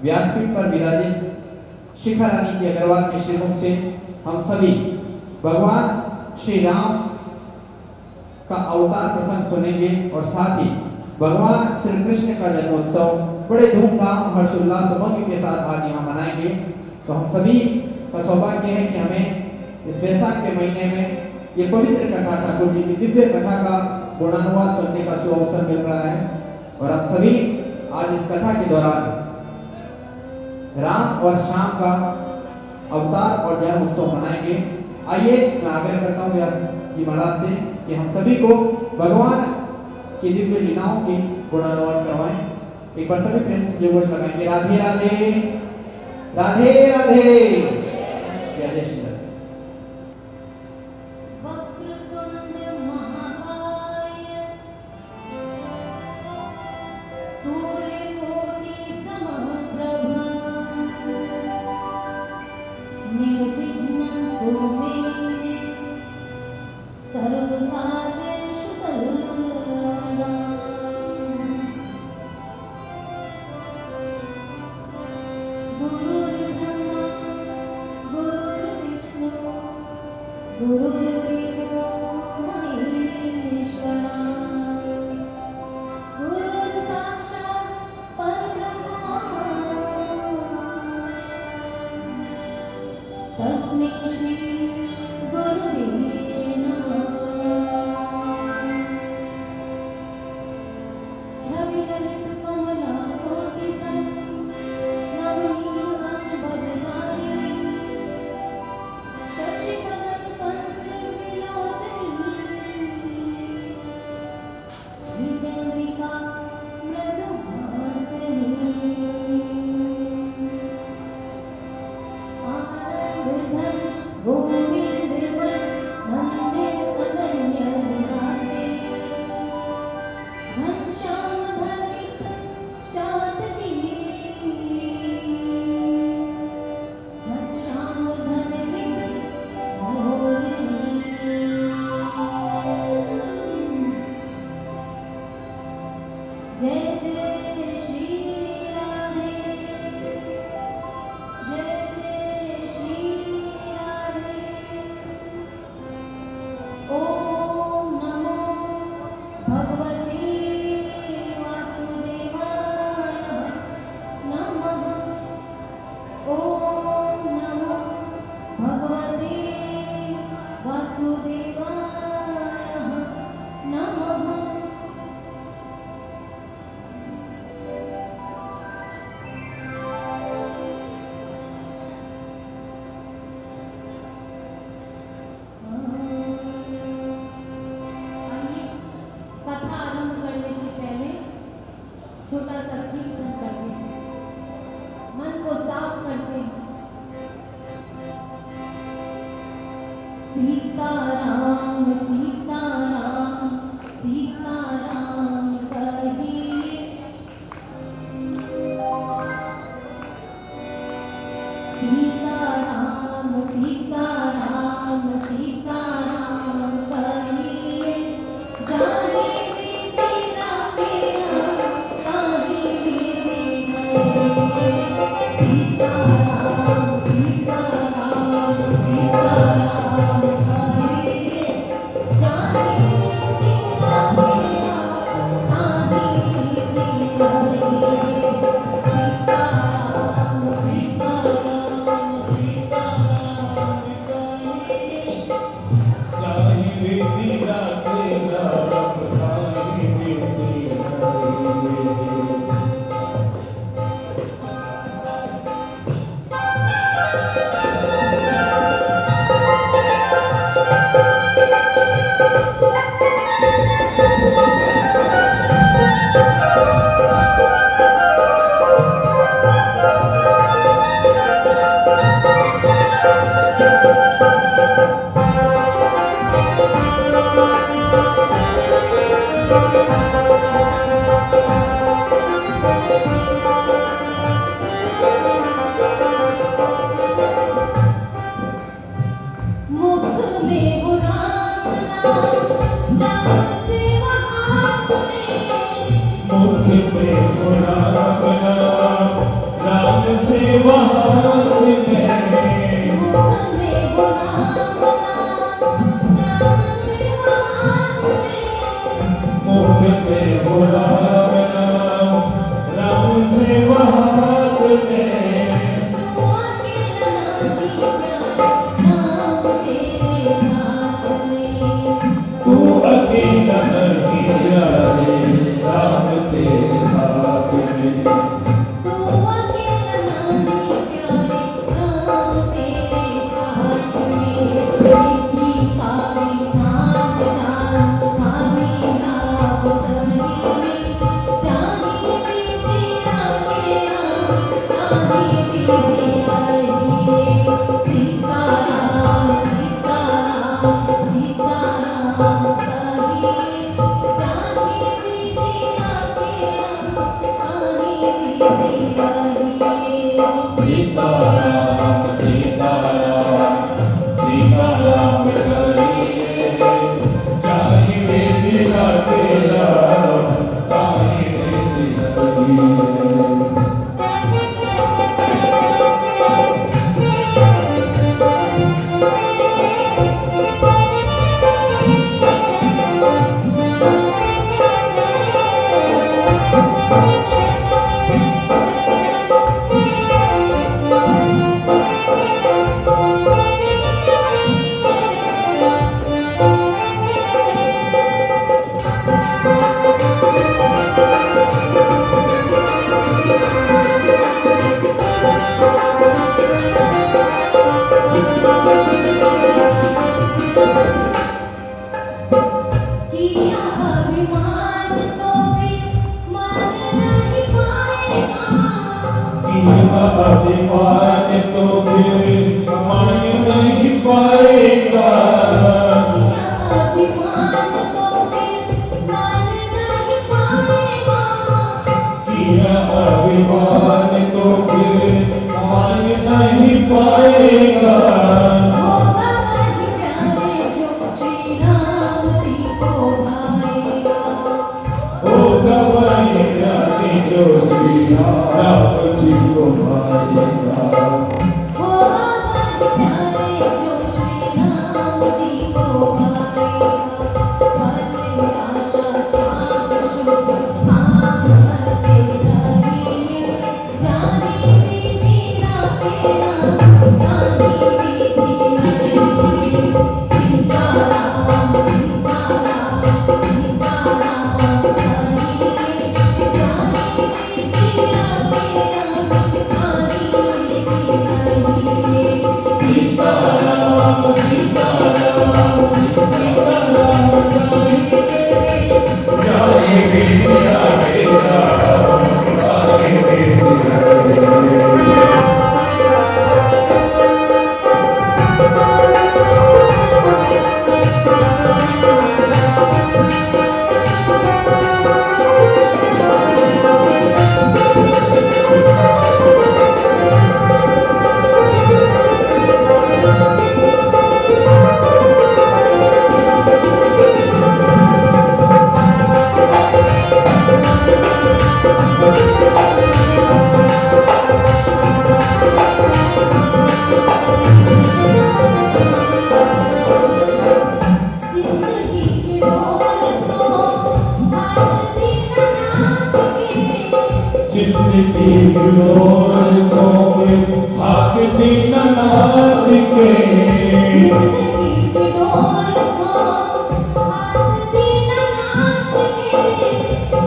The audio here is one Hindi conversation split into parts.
व्यासपीठ पर विराजित शिखा रानी जी अग्रवाल के श्रीमुख से हम सभी भगवान श्री राम का अवतार प्रसंग सुनेंगे और साथ ही भगवान श्री कृष्ण का जन्मोत्सव बड़े धूमधाम हर्षोल्लास उमंग के साथ आज यहाँ मनाएंगे। तो हम सभी का सौभाग्य है कि हमें इस बैसाख के महीने में ये पवित्र कथा ठाकुर जी की दिव्य कथा का गुणानुवाद सुनने का सुअवसर मिल रहा है और हम सभी आज इस कथा के दौरान राम और श्याम का अवतार और जन्म उत्सव मनाएंगे। आइए मैं आग्रह करता हूँ व्यास जी महाराज से कि हम सभी को भगवान की दिव्य लीलाओं की गुणानुवाद करवाएं। एक बार सभी प्रेम से जयघोष लगाएंगे, राधे राधे राधे राधे जय श्री राधे। छोटा सा कीर्तन करते हैं, मन को साफ करते हैं। सीताराम सीताराम सीताराम कहिए, सीताराम सीताराम सीताराम कहिए, जाने मुख में गुलाब राम बहार में मुख में बोला नाम, नाम से बहार में तू अकेला नहीं प्यारे राम तेरे साथ में सीताराम सीताराम सीताराम करिए चाहे मेरा तेरा चाहे मेरी करिए अभिमान तो फिर मान नहीं पाएगा किया अभिमान तो फिर मान नहीं पाएगा होगा वही प्यारे जो श्री राम जी को पाएगा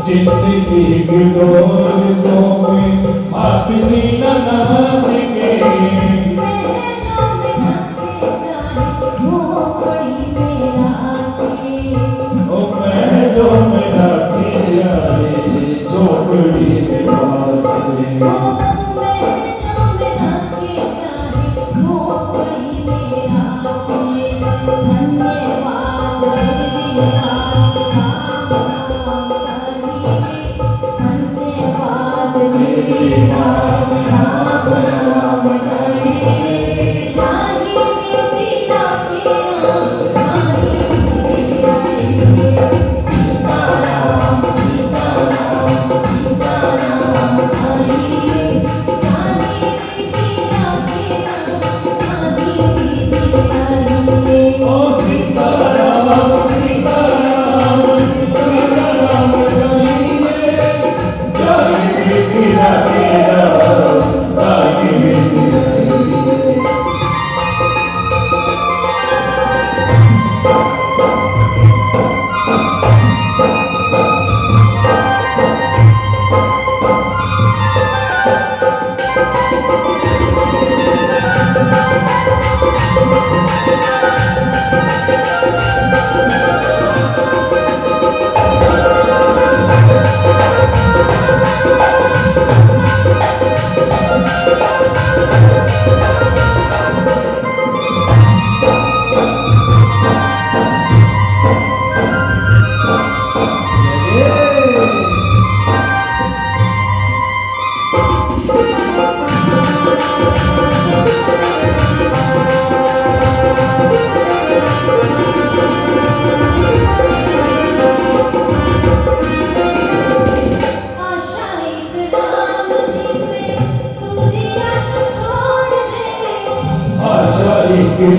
जिंदगी की डोर सोए आखिरी ननाद के ओ महलों में रखी जाए झोपड़ी के पास में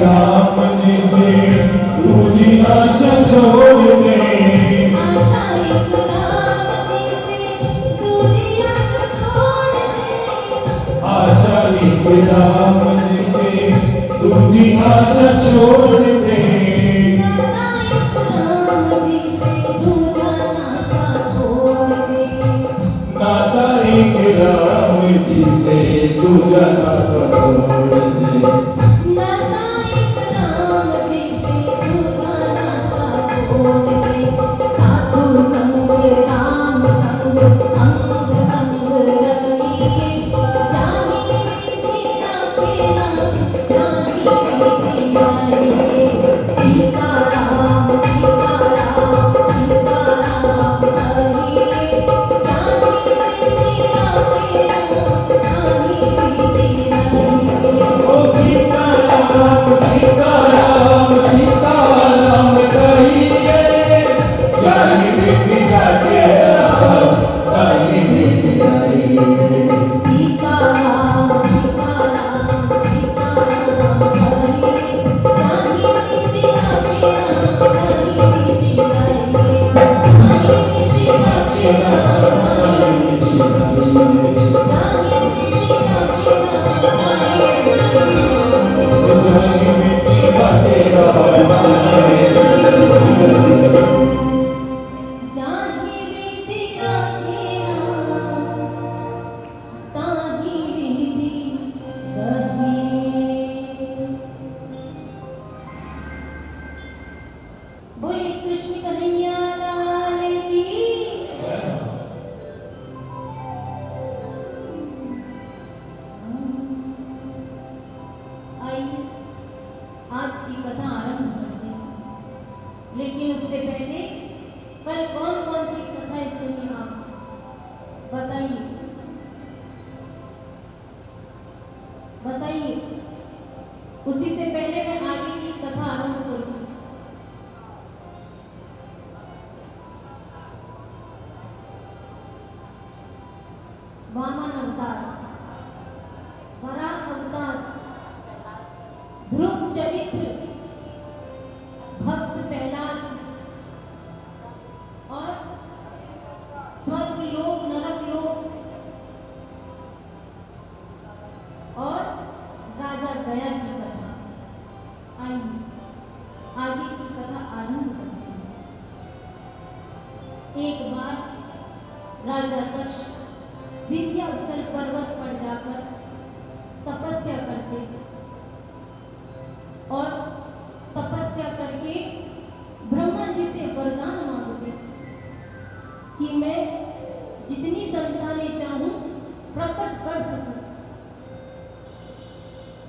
राम जी से दूजी आशा छोड़ दे। आशा एक राम जी से दूजी आशा छोड़ दे। आशा एक राम जी से दूजी आशा छोड़ दे। नाता एक राम जी से दूजा नाता छोड़ दे। नाता एक राम जी से दूजा नाता छोड़ दे। नाता एक राम जी से दूजा नाता छोड़ दे। साधु संग राम संग अंग संग रहिए। जाहि विधि राखे राम जाहि विधि रहिए। सीताराम सीताराम सीताराम कहिए। जाहि विधि राखे राम जाहि विधि रहिए। ओ सीताराम सीताराम सीताराम कहिए। जाहि विधि जाके राम जाहि विधि रहिए। सीताराम सीताराम सीताराम कहिए। जाहि विधि राखे राम जाहि विधि रहिए। जाहि विधि राखे राम जाहि विधि रहिए। जाहि विधि राखे राम जाहि विधि रहिए। ओ जाहि विधि जाके राम जाहि विधि राखे राम ताहि विधि रहिए। बोले कृष्ण कन्हैया लाल की। आइए आज की कथा आरंभ करते हैं, लेकिन उससे पहले कल कौन कौन सी कथाएं सुनी आप बताइए बताइए। उसी से पहले मैं आगे की कथा आरंभ करूंगी। वामन अवतार, वराह अवतार, ध्रुव चरित्र, भक्त प्रहलाद और स्वर्ग लोक नरक लोक और राजा गया की कथा। आइए आगे की कथा आरंभ करते हैं। एक बार राजा दक्ष विंध्याचल पर्वत पर जाकर तपस्या करते और तपस्या करके ब्रह्मा जी से वरदान मांगते कि मैं जितनी संतानें चाहूं प्रकट कर सकूं।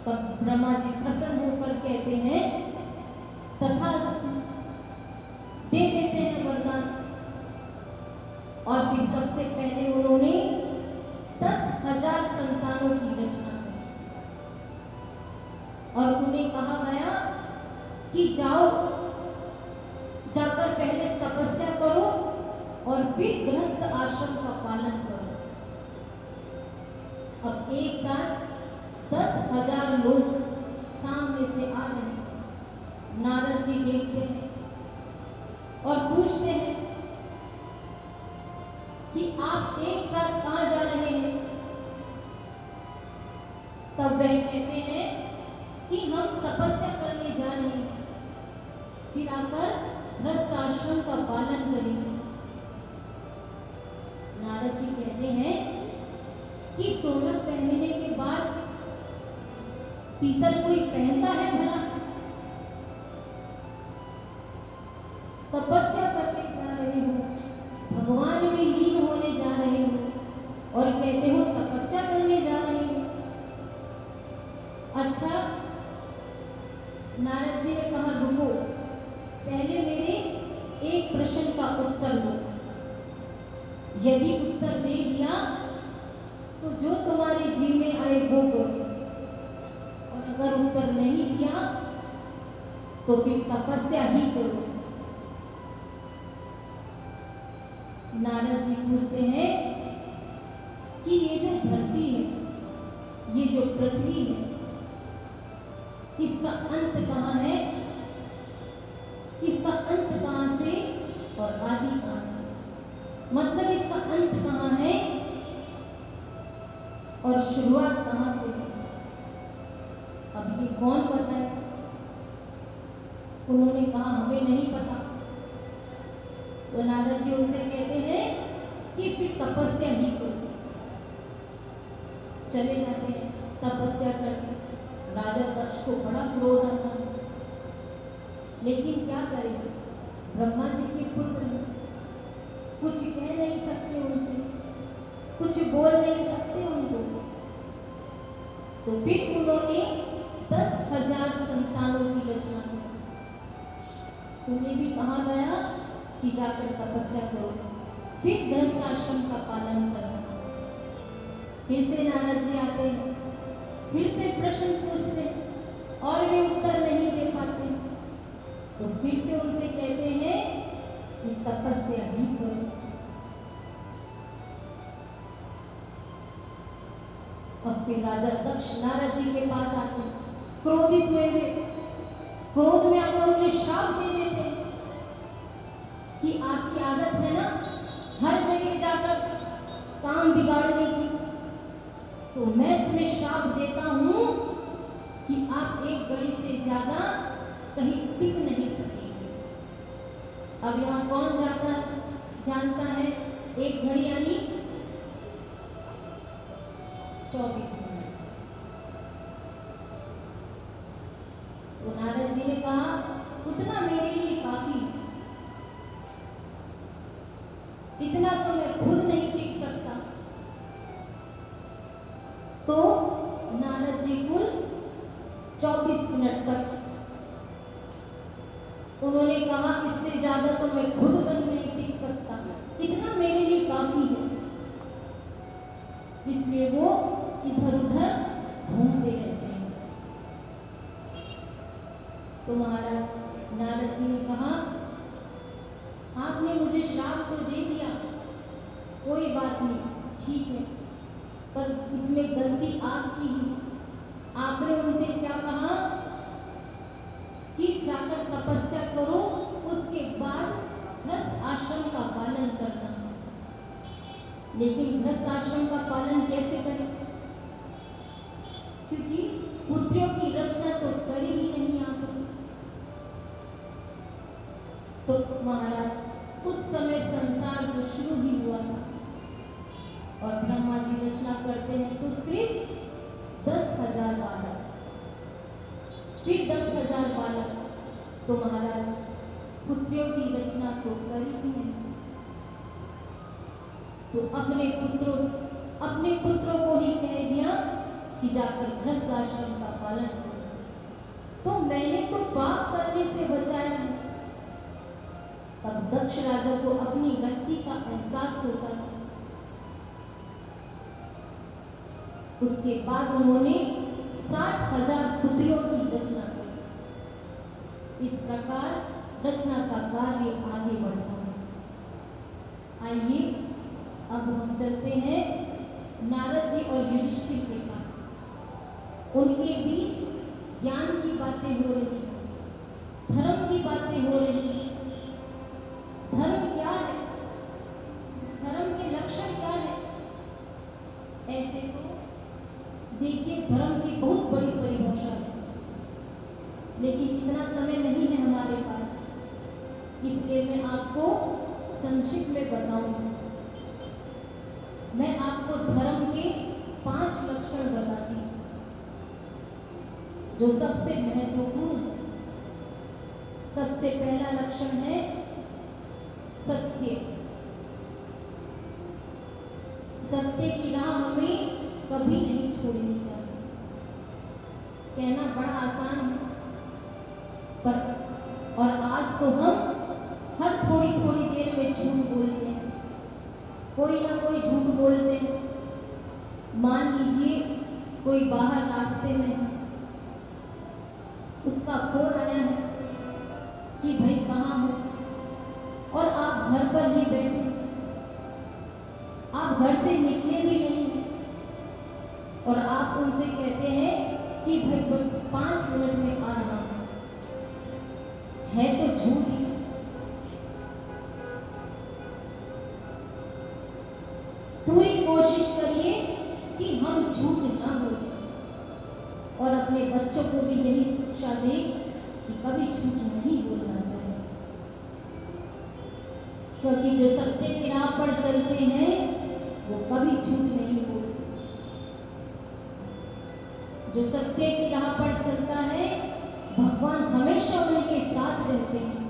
तब ब्रह्मा जी प्रसन्न होकर कहते हैं तथास्तु, दे देते हैं वरदान। और फिर सबसे पहले उन्होंने 10,000 संतानों की रचना की और उन्हें कहा गया कि जाओ जाकर पहले तपस्या करो और फिर गृहस्थ आश्रम का पालन करो। अब एक साथ 10,000 लोग सामने से आ रहे हैं। नारद जी देखते हैं और पूछते हैं कि आप एक साथ कहां जा रहे हैं। तब वह कहते हैं कि हम तपस्या करने जा रहे हैं, फिर आकर गृहस्थ आश्रम का पालन करेंगे। नारद जी कहते हैं कि सोना पहनने के बाद पीतल कोई पहनता है भला? तपस्या करने जा रहे हो, भगवान में लीन होने जा रहे हो और कहते हो तपस्या करने जा रहे हो। अच्छा, नारद जी ने कहा रुको, पहले मेरे एक प्रश्न का उत्तर दो। यदि उत्तर दे दिया तो जो तुम्हारे जी में आए वो करो, और अगर उत्तर नहीं दिया तो फिर तपस्या ही करो। नारद जी पूछते हैं कि ये जो धरती है, ये जो पृथ्वी है, इसका अंत कहाँ है, इसका अंत कहाँ से और आदि कहाँ से, मतलब इसका अंत कहाँ है और शुरुआत कहाँ से है। अब ये कौन बताए? उन्होंने कहा हमें नहीं पता। तो नारद जी उनसे कहते हैं कि फिर तपस्या ही करो। चले जाते हैं तपस्या करके। राजा दक्ष को बड़ा क्रोध आता है, लेकिन क्या करें, ब्रह्मा जी के पुत्र हैं, कुछ कह नहीं सकते उनसे, कुछ बोल नहीं सकते उनको। तो फिर उन्होंने 10,000 संतानों की रचना की। उन्हें भी कहा गया कि जाकर तपस्या करो, फिर गृहस्थ आश्रम का पालन करना। फिर से नारद जी आते हैं, फिर से प्रश्न पूछते और वे उत्तर नहीं दे पाते, तो फिर से उनसे कहते हैं कि तपस्या ही करो। अब फिर राजा दक्ष नारद जी के पास आते हैं, क्रोधित हुए वे, क्रोध में आकर उन्हें श्राप दे देते हैं कि आपकी आदत है ना हर जगह जाकर काम बिगाड़ने की, तो मैं तुम्हें श्राप देता हूं कि आप एक घड़ी से ज्यादा कहीं टिक नहीं सकेंगे। अब यहाँ कौन जानता है एक घड़ी यानी 24 मिनट। तो नारद जी ने कहा उतना मेरे लिए काफी, इतना तो मैं खुद नहीं टिक सकता। तो नारद जी कुल 24 मिनट तक उन्होंने कहा इससे ज्यादा तो मैं खुद नहीं टिक सकता, इतना मेरे लिए काफी है। इसलिए वो इधर उधर घूमते रहते हैं। तो महाराज नारद जी ने कहा आपने मुझे श्राप तो दे दिया, कोई बात नहीं, ठीक है, पर इसमें गलती आपकी ही। आपने उनसे क्या कहा कि जाकर तपस्या करो, उसके बाद गृहस्थ आश्रम का पालन करना। लेकिन गृहस्थ आश्रम का पालन कैसे करें, क्योंकि पुत्रियों की रचना तो करी ही नहीं आपने। तो महाराज उस समय संसार तो शुरू ही हुआ था और ब्रह्मा जी रचना करते हैं तो सिर्फ 10,000 बालक, फिर 10,000 बालक, तो महाराज पुत्रियों की रचना तो करी ही नहीं। तो अपने पुत्रों को ही कह दिया कि जाकर गृहस्थ आश्रम का पालन करो। तो मैंने तो पाप करने से बचाया है। तब दक्ष राजा को अपनी गलती का एहसास होता था। उसके बाद उन्होंने 60,000 पुत्रियों की रचना की। इस प्रकार रचना का कार्य आगे बढ़ता है। आइए अब हम चलते हैं नारद जी और युधिष्ठिर के पास। उनके बीच ज्ञान की बातें हो रही हैं, धर्म की बातें हो रही हैं। धर्म क्या है, धर्म के लक्षण क्या है? ऐसे तो देखिए धर्म की बहुत बड़ी परिभाषा है, लेकिन इतना समय नहीं है हमारे पास, इसलिए मैं आपको संक्षिप्त में बताऊंगा। मैं आपको धर्म के 5 लक्षण बताती हूँ जो सबसे महत्वपूर्ण है। सबसे पहला लक्षण है सत्य। सत्य की राह हमें कभी नहीं छोड़नी चाहिए। कहना बड़ा आसान है, पर और आज तो हम हर थोड़ी थोड़ी देर में झूठ बोलते हैं, कोई ना कोई झूठ बोलते हैं। मान लीजिए कोई बाहर रास्ते में है, उसका फोन आया है कि भाई कहाँ हो, और आप घर पर ही बैठे, आप घर से निकले भी नहीं हैं, और आप उनसे कहते हैं कि भाई बस 5 मिनट में आ रहा है तो झूठ ही। पूरी कोशिश करिए कि हम झूठ ना बोलें और अपने बच्चों को भी यही शिक्षा दें कि कभी झूठ नहीं बोलना चाहिए, क्योंकि जो सत्य की राह पर चलते हैं वो कभी झूठ नहीं बोलते। जो सत्य की राह पर चलता है भगवान हमेशा उनके साथ रहते हैं,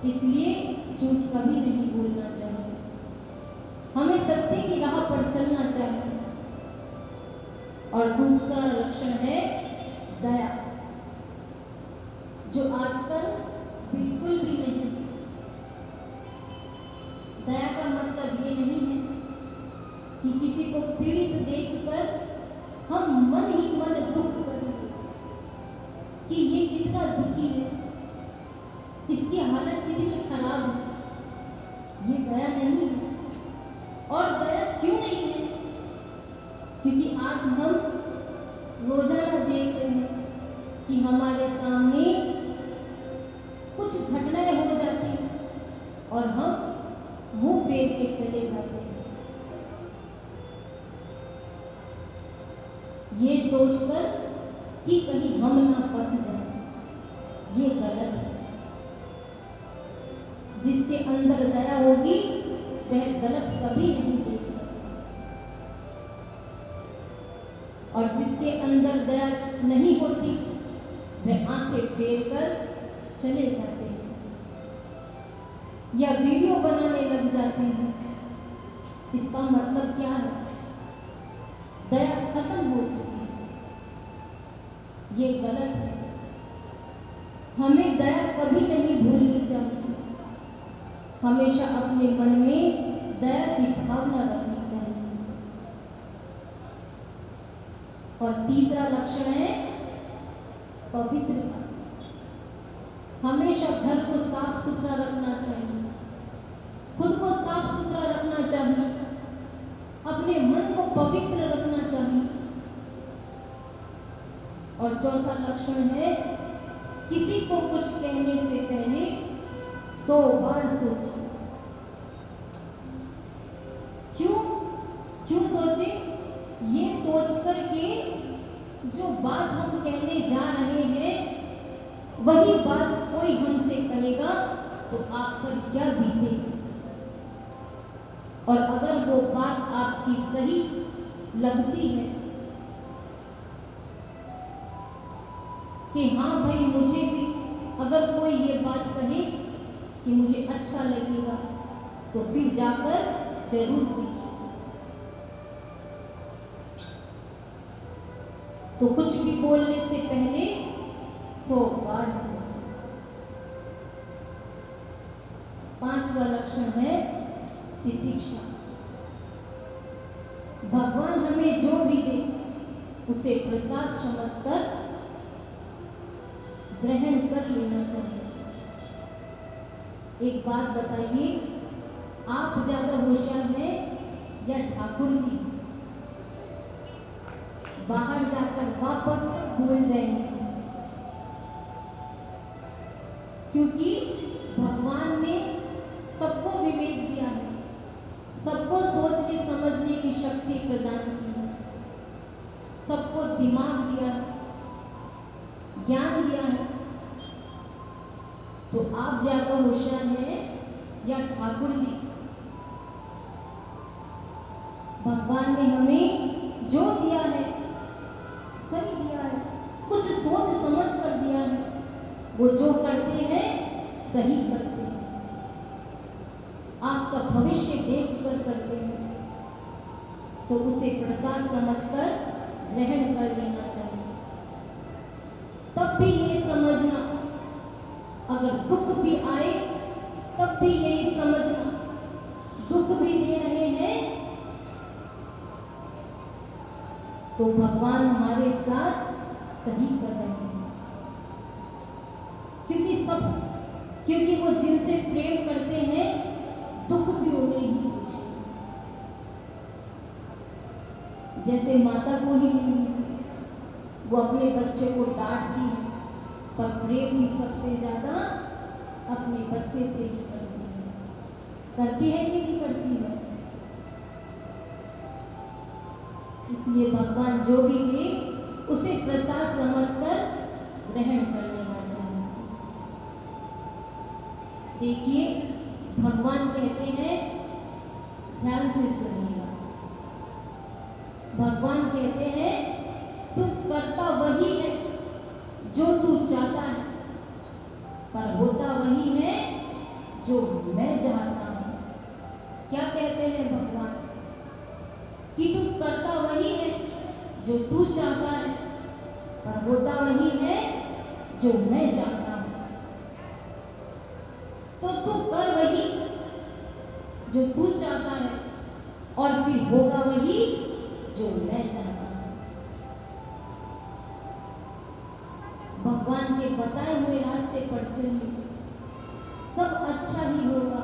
इसलिए झूठ कभी नहीं बोलना चाहिए। हमें सत्य की राह पर चलना चाहिए। और दूसरा लक्षण है दया, जो आजकल बिल्कुल भी नहीं। दया का मतलब ये नहीं है कि किसी को पीड़ित देखकर हम मन ही मन दुख करें कि ये कितना दुखी है, इसकी हालत कितनी खराब है। ये दया नहीं है। और दया क्यों नहीं है? क्योंकि आज हम रोजाना देखते हैं कि हमारे सामने कुछ घटनाएं हो जाती हैं और हम मुंह फेर के चले जाते हैं, ये सोचकर कि कहीं हम ना फंस जाए। ये गलत है। जिसके अंदर दया होगी वह गलत कभी नहीं देख सकता, और जिसके अंदर दया नहीं होती वह आंखें फेर कर चले जाते हैं या वीडियो बनाने लग जाते हैं। इसका मतलब क्या है? दया खत्म हो चुकी है। ये गलत है। हमें दया कभी नहीं भूलनी चाहिए। हमेशा अपने मन में दया की भावना रखनी चाहिए। और तीसरा लक्षण है पवित्रता। हमेशा घर को साफ सुथरा रखना चाहिए, खुद को साफ सुथरा रखना चाहिए, अपने मन को पवित्र रखना चाहिए। और चौथा लक्षण है किसी को कुछ कहने से पहले 100 बार सोचें। क्यों सोचे? ये सोच करके जो बात हम कहने जा रहे हैं वही बात कोई हमसे कहेगा तो आप पर क्या बीतेगी। और अगर वो बात आपकी सही लगती है कि हाँ भाई मुझे भी अगर कोई ये बात कहे कि मुझे अच्छा लगेगा तो फिर जाकर जरूर कहिए। तो कुछ भी बोलने से पहले 100 बार सोचें। 5वां लक्षण है तितिक्षा। भगवान हमें जो भी दे उसे प्रसाद समझकर ग्रहण कर लेना चाहिए। एक बात बताइए, आप ज्यादा होशियार हैं या ठाकुर जी? बाहर जाकर वापस भूल जाएंगे, क्योंकि भगवान ने सबको विवेक दिया है, सबको सोचने समझने की शक्ति प्रदान की है, सबको दिमाग दिया है, ज्ञान दिया है। तो आप ज्यादा होशियार हैं या ठाकुर जी? भगवान ने हमें जो दिया है सही दिया है, कुछ सोच समझ कर दिया है। वो जो करते हैं सही करते हैं, आपका भविष्य देख कर करते हैं, तो उसे प्रसाद समझकर ग्रहण कर लेना चाहिए। तब भी ये समझना, अगर दुख भी आए तब भी यही समझना, दुख भी दे रहे हैं तो भगवान हमारे साथ सही कर रहे हैं, क्योंकि वो जिनसे प्रेम करते हैं दुख भी उन्हें ही। जैसे माता को ही ले लीजिए, वो अपने बच्चे को डांटती है, पर प्रेम भी सबसे ज्यादा अपने बच्चे से ही करती है कि नहीं करती है। इसलिए भगवान जो भी दे उसे प्रसाद समझकर ग्रहण कर लेना चाहिए। देखिए भगवान कहते हैं, ध्यान से सुनिएगा, भगवान कहते हैं तू करता वही है जो तू चाहता है, पर होता वही है जो मैं चाहता हूं। क्या कहते हैं भगवान कि तू करता वही है जो तू चाहता है, पर होता वही है जो मैं चाहता हूं। तो तू कर वही जो तू चाहता है और फिर होगा वही जो मैं चाहता हूं। भगवान के बताए हुए रास्ते पर चलिए, सब अच्छा ही होगा।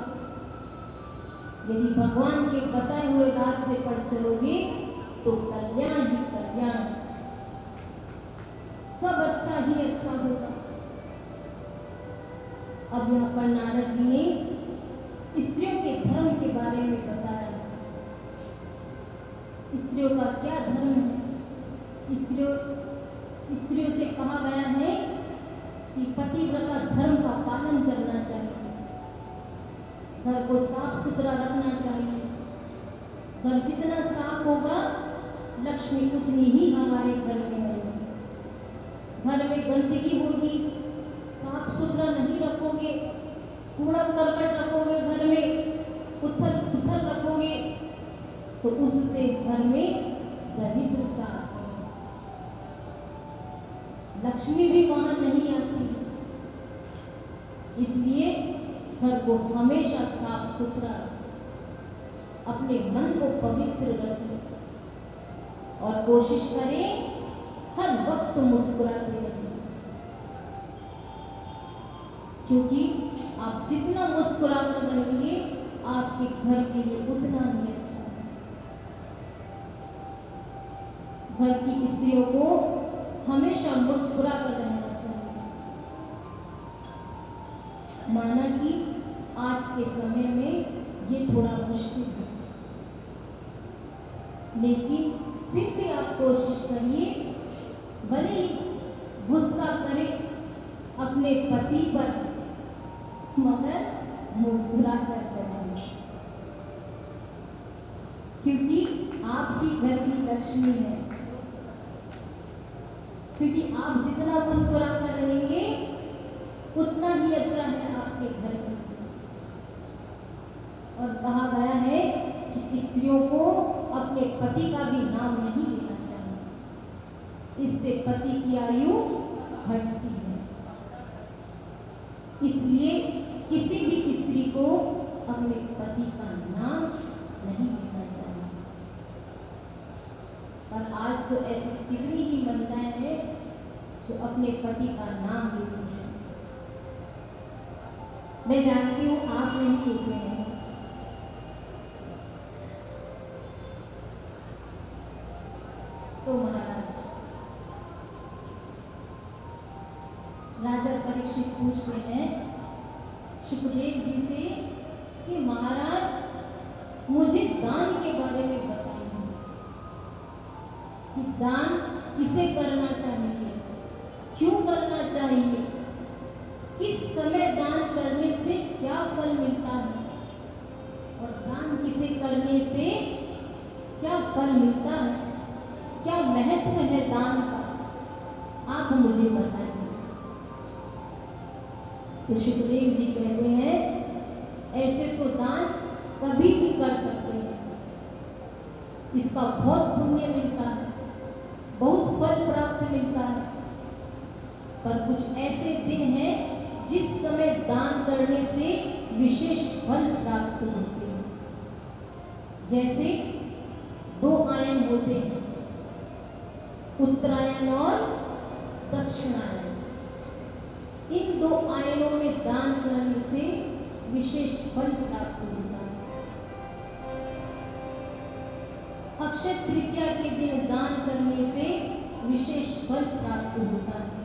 यदि भगवान के बताए हुए रास्ते पर चलोगे तो कल्याण ही कल्याण, सब अच्छा ही अच्छा होगा। अब यहाँ पर नारद जी ने स्त्रियों के धर्म के बारे में बताया। स्त्रियों का क्या धर्म है? स्त्रियों से कहा गया है कि पतिव्रता धर्म का पालन करना चाहिए, घर को साफ सुथरा रखना चाहिए। घर जितना साफ होगा लक्ष्मी उतनी ही हमारे घर में आएगी। घर में गंदगी होगी, साफ सुथरा नहीं रखोगे, कूड़ा करकट रखोगे, घर में उथल पुथल रखोगे तो उससे घर में दरिद्रता, लक्ष्मी भी वहां नहीं आती। इसलिए घर को हमेशा साफ सुथरा, अपने मन को पवित्र रखें और कोशिश करें हर वक्त मुस्कुराते रहें, क्योंकि आप जितना मुस्कुराकर रहेंगे आपके घर के लिए उतना ही अच्छा है। घर की स्त्रियों को हमेशा मुस्कुरा कर रहना चाहिए। माना कि आज के समय में ये थोड़ा मुश्किल है, लेकिन फिर भी आप कोशिश करिए, भले ही गुस्सा करें अपने पति पर, मगर मुस्कुरा कर करें, क्योंकि आप ही घर की लक्ष्मी है। क्योंकि आप जितना मुस्कुरा कर रहेंगे उतना ही अच्छा है आपके घर के लिए। और कहा गया है कि स्त्रियों को अपने पति का भी नाम नहीं लेना चाहिए, इससे पति की आयु घटती है। इसलिए किसी भी स्त्री को अपने पति का नाम नहीं लेना चाहिए। पर आज तो ऐसी कितनी ही महिलाएं हैं जो अपने पति का नाम लेती हैं। मैं जानती हूँ आप नहीं लेते हैं। तो महाराज राजा परीक्षित पूछते हैं सुखदेव जी से कि महाराज मुझे दान के बारे में बताइए कि दान किसे करना चाहिए, क्यों करना चाहिए, किस समय दान करने से क्या फल मिलता है और दान किसे करने से क्या फल मिलता है, क्या महत्व है दान का, आप मुझे बताइए। तो सुखदेव जी कहते हैं ऐसे तो दान कभी भी कर सकते हैं, इसका बहुत पुण्य मिलता है, बहुत फल प्राप्त मिलता है। पर कुछ ऐसे दिन हैं जिस समय दान करने से विशेष फल प्राप्त होते हैं। जैसे 2 आयन होते हैं, उत्तरायण और दक्षिणायन। इन 2 आयनों में दान करने से विशेष फल प्राप्त होता है। अक्षय तृतीया के दिन दान करने से विशेष फल प्राप्त होता है।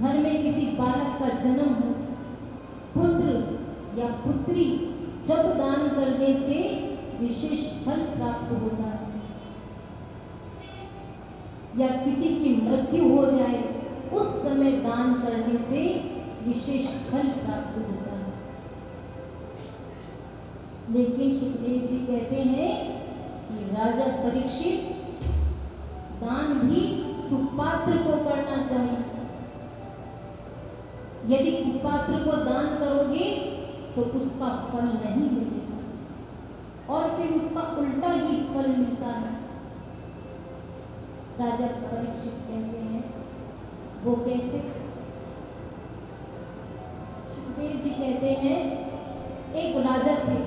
घर में किसी बालक का जन्म हो, पुत्र या पुत्री, जब दान करने से विशेष फल प्राप्त होता है। या किसी की मृत्यु हो जाए, उस समय दान करने से विशेष फल प्राप्त होता है। लेकिन सुखदेव जी कहते हैं कि राजा परीक्षित, दान भी सुपात्र को करना चाहिए। यदि कुपात्र को दान करोगे तो उसका फल नहीं मिलेगा और फिर उसका उल्टा ही फल मिलता है। राजा परीक्षित कहते हैं, वो कैसे? सुखदेव जी कहते हैं, एक राजा थे,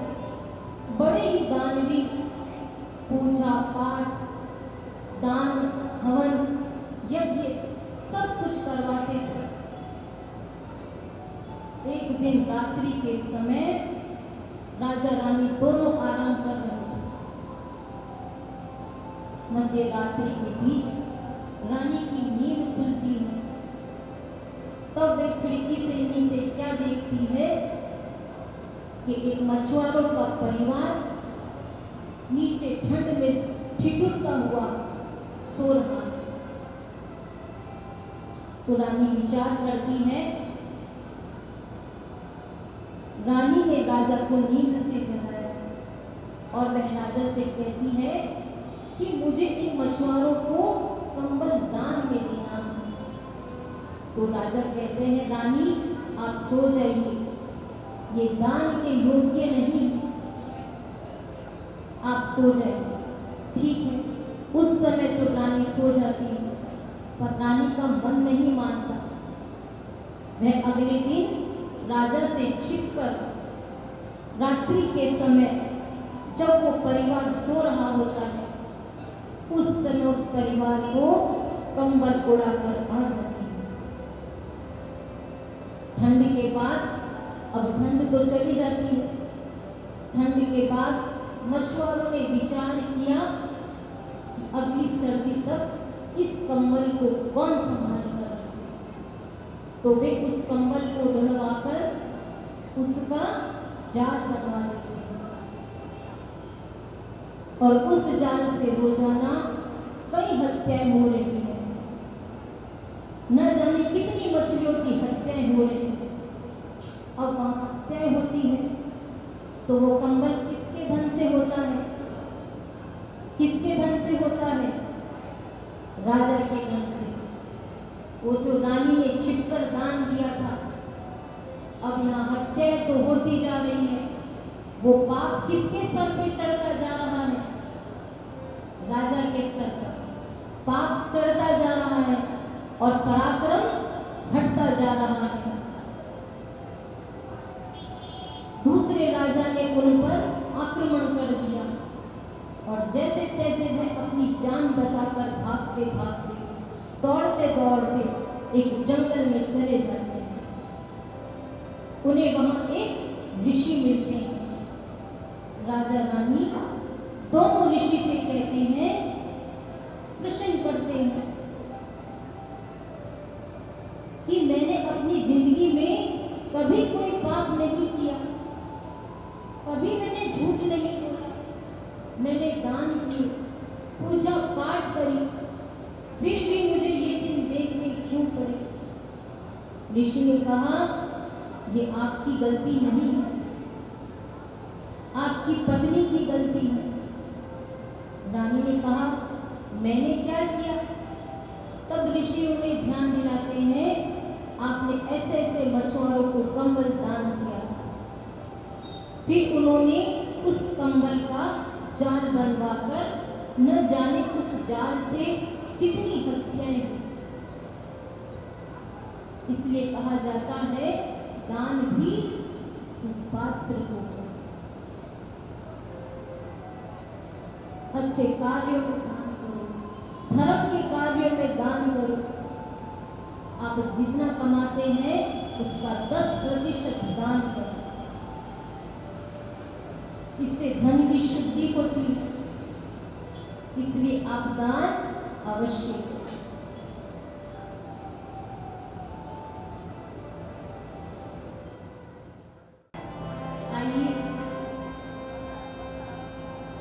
बड़े ही दानवी, पूजा पाठ, दान हवन यज्ञ सब कुछ करवाते थे। एक दिन रात्रि के समय राजा रानी दोनों आराम कर रहे थे। मध्य रात्रि के बीच रानी की नींद खुलती है, तब वे खिड़की से नीचे क्या देखती है कि एक मछुआरों का परिवार नीचे ठंड में ठिठुरता हुआ सो रहा है। तो रानी विचार करती है। रानी ने राजा को नींद से जगाया और वह राजा से कहती है कि मुझे इन मछुआरों को कंबल दान में देना है। तो राजा कहते हैं, रानी आप सो जाइए, ये दान के योग्य नहीं, आप सो जाइए। ठीक है। उस समय तो रानी सो जाती है, पर रानी का मन नहीं मानता। वह अगले दिन राजा से छिपकर रात्रि के समय, जब वो परिवार सो रहा होता है, उस समय उस परिवार को कंबल उड़ाकर आ जाती है। ठंड के बाद, अब ठंड तो चली जाती है, ठंड के बाद मछुआरों ने विचार किया कि अगली सर्दी तक इस कंबल को कौन संभाल कर रखे। तो वे उस कंबल को ढलवाकर उसका जाल बनवा लेते हैं और उस जाल से रोजाना कई हत्याएं हो रही है। न जाने कितनी मछलियों की हत्याएं हो रही है। अब वहां हत्याएं होती है तो वो कंबल किसके धन से होता है? किसके धन से होता है? राजा के धन से। वो जो रानी ने छिपकर दान दिया था, अब यहाँ हत्याएं तो होती जा रही है। वो पाप किसके सर पे चढ़ता जा रहा है? राजा के सर पर पाप चढ़ता जा रहा है और पराक्रम घटता जा रहा है। दूसरे राजा ने उन पर आक्रमण कर दिया और जैसे तैसे वे अपनी जान बचाकर भागते भागते, दौड़ते दौड़ते एक जंगल में चले जाते हैं। उन्हें वहां एक ऋषि मिलते हैं। राजा रानी दोनों ऋषि से कहते हैं, प्रश्न करते हैं कि मैंने अपनी जिंदगी में कभी कोई पाप नहीं किया, कभी मैंने झूठ नहीं बोला, मैंने दान किए, पूजा पाठ करी, फिर भी मुझे ये दिन देखने क्यों पड़े? ऋषि ने कहा, ये आपकी गलती नहीं है, आपकी पत्नी की गलती है। रानी ने कहा, मैंने क्या किया? तब ऋषि उन्हें ध्यान दिलाते हैं, आपने ऐसे ऐसे मछुआरों को कंबल दान किया। फिर उन्होंने उस कंबल का जाल बनवाकर न जाने उस जाल से कितनी हत्याएं हुई। इसलिए कहा जाता है, दान भी सुपात्र को। अच्छे कार्यों में दान करो, धर्म के कार्यों में दान करो। आप जितना कमाते हैं उसका 10% दान करो। इससे धन की शुद्धि होती है। इसलिए आप दान अवश्य करें। आइए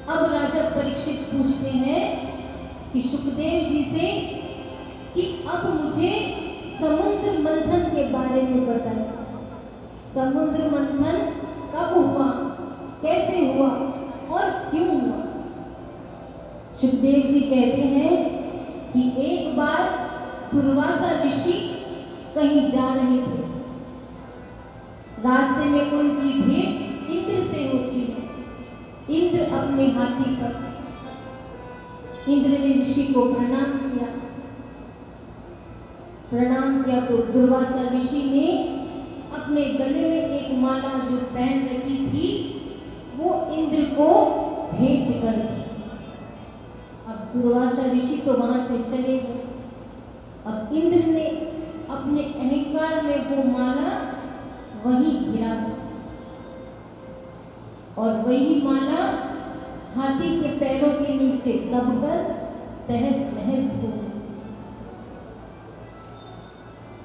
अब राजा परीक्षित पूछते हैं कि सुखदेव जी से कि अब मुझे समुद्र मंथन के बारे में बताइए। समुद्र मंथन कब हुआ, कैसे हुआ और क्यों हुआ? सुखदेव जी कहते हैं कि एक बार दुर्वासा ऋषि कहीं जा रहे थे। रास्ते में उनकी भेंट इंद्र से होती है। इंद्र अपने हाथी पर, इंद्र ने ऋषि को प्रणाम किया। प्रणाम किया तो दुर्वासा ऋषि ने अपने गले में एक माला जो पहन रखी थी वो इंद्र को भेंट कर दी। अब दुर्वासा ऋषि तो वहां से चले गए। अब इंद्र ने अपने अहंकार में वो माला वहीं गिरा दी और वही माला हाथी के पैरों के नीचे दबकर तहस नहस हो गई।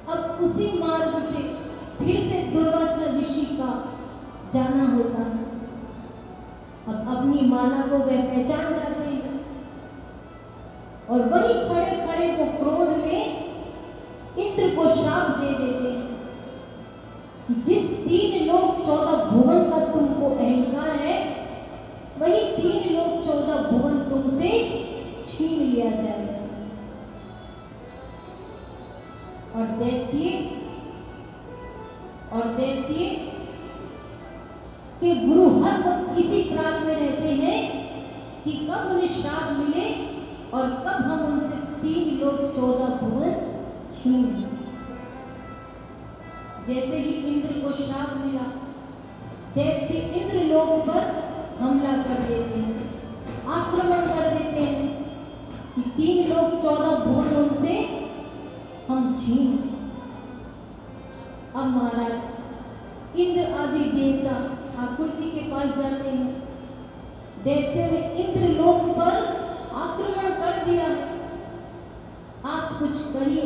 अब उसी मार्ग से फिर से दुर्वासा ऋषि का जाना होता है। अब अपनी माला को वह पहचान जाते हैं और वही खड़े खड़े वो क्रोध में इंद्र को श्राप दे देते हैं कि जिस 3 लोक 14 भुवन का तुमको अहंकार है वही 3 लोक 14 भुवन तुमसे छीन लिया जाएगा। और दैत्य के गुरु हर वक्त इसी प्राग में रहते हैं कि कब उन्हें श्राप मिले और कब हम उनसे 3 लोक 14 भुवन छीन लें। जैसे ही इंद्र को श्राप मिला, दैत्य इंद्र लोक पर हमला कर देते हैं, आक्रमण कर देते हैं कि 3 लोक 14 भुवन उनसे हम छीन। अब महाराज इंद्र आदि देवता ठाकुर जी के पास जाते हैं। दैत्यों ने इंद्र लोक पर आक्रमण कर दिया, आप कुछ करिए।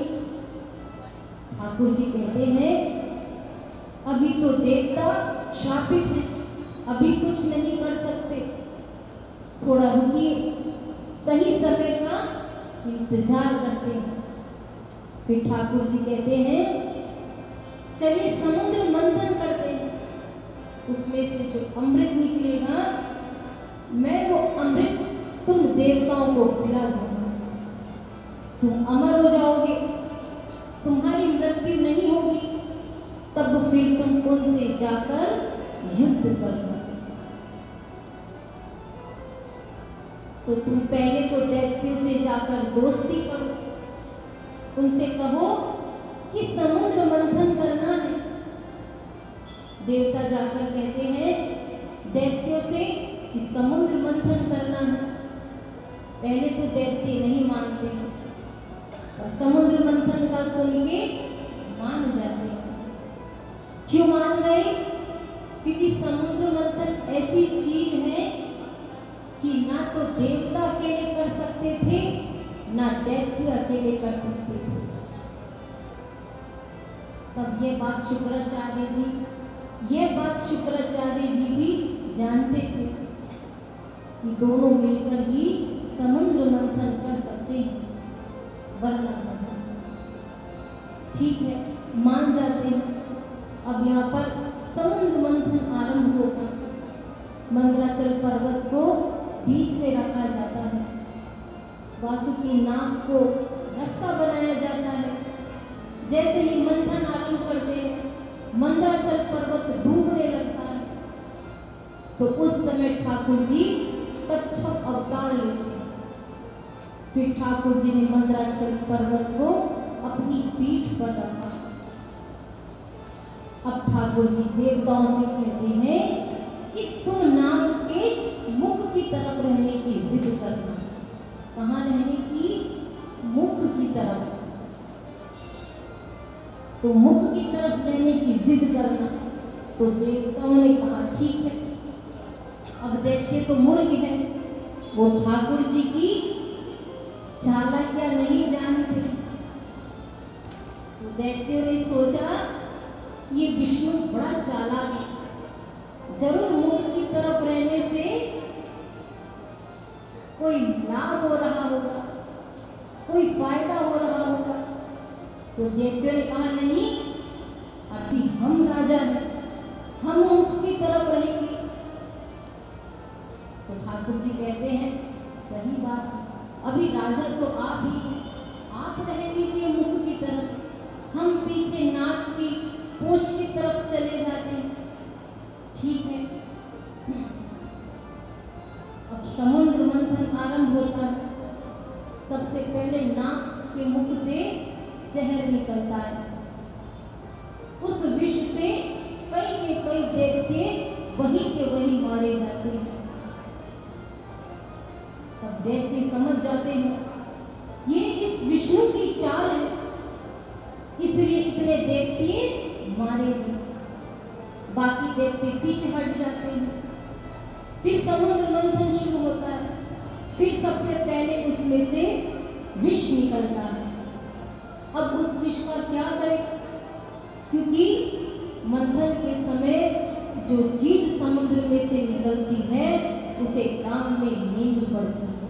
ठाकुर जी कहते हैं अभी तो देवता शापित हैं, अभी कुछ नहीं कर सकते, थोड़ा रुकिए, सही समय का इंतजार करते हैं। फिर ठाकुर जी कहते हैं चलिए समुद्र मंथन करते हैं, उसमें से जो अमृत निकलेगा मैं वो अमृत तुम देवताओं को पिला दूंगा, तुम अमर हो जाओगे, तुम्हारी मृत्यु नहीं होगी, तब फिर तुम उनसे जाकर युद्ध करना। तो तुम पहले तो दैत्यों से जाकर दोस्ती करो, उनसे कहो कि समुद्र मंथन करना है। देवता जाकर कहते हैं दैत्यों से कि समुद्र मंथन करना है। पहले तो दैत्य नहीं मानते हैं और समुद्र मंथन का सुन के मान जाते हैं। क्यों मान गए? क्योंकि समुद्र मंथन ऐसी चीज है कि ना तो देवता अकेले कर सकते थे, ना दैत्य अकेले कर सकते थे। तब ये बात शुक्राचार्य जी भी जानते थे कि दोनों मिलकर ही समुद्र मंथन कर सकते हैं, वरना नहीं। ठीक है, मान जाते हैं। अब यहाँ पर समुद्र मंथन आरंभ होता है। मंदराचल पर्वत को बीच में रखा जाता है, वासुकी नाग को रास्ता बनाया जाता है। जैसे ही मंथन आरंभ करते हैं, मंदराचल पर्वत डूबने लगता है, तो उस समय ठाकुर जी कच्छप अवतार लेते हैं। फिर ठाकुर जी ने मंदराचल पर्वत को अपनी पीठ पर रखा। अब ठाकुर जी देवताओं से कहते हैं कि तुम नाग के मुख की तरफ रहने की जिद करना। कहाँ रहने की? मुख की तरफ। तो मुख की तरफ रहने की जिद करना। तो देवताओं ने कहा ठीक है। अब देखते तो मुर्ग है, वो ठाकुर जी की चालाकियां नहीं जानते। तो दैत्यों ने सोचा ये विष्णु बड़ा चालाक है, जरूर मुख की तरफ रहने से कोई लाभ हो रहा होगा, कोई फायदा हो रहा होगा। तो दैत्यों ने कहा नहीं, अभी हम राजा हैं, हम मुख की तरफ रहेंगे। तो ठाकुर जी कहते हैं सही बात, अभी राजा तो आप ही हैं, आप रह लीजिए मुख की तरफ, हम पीछे नाक की पूंछ की तरफ चले जाते हैं। ठीक है। अब समुद्र मंथन आरंभ होता है। सबसे पहले नाक के मुख से जहर निकलता है। उस विष से कई के कई दैत्य वहीं के वहीं मारे जाते हैं। तब दैत्य समझ जाते हैं ये इस विष्णु की चाल है, इसलिए इतने दैत्य मारे गए। बाकी दैत्य पीछे हट जाते हैं। फिर समुद्र मंथन शुरू होता है। फिर सबसे पहले उसमें से विष निकलता है। अब उस विष का क्या करें, क्योंकि मंथन के समय जो चीज समुद्र में से निकलती है उसे काम में नींद पड़ती है,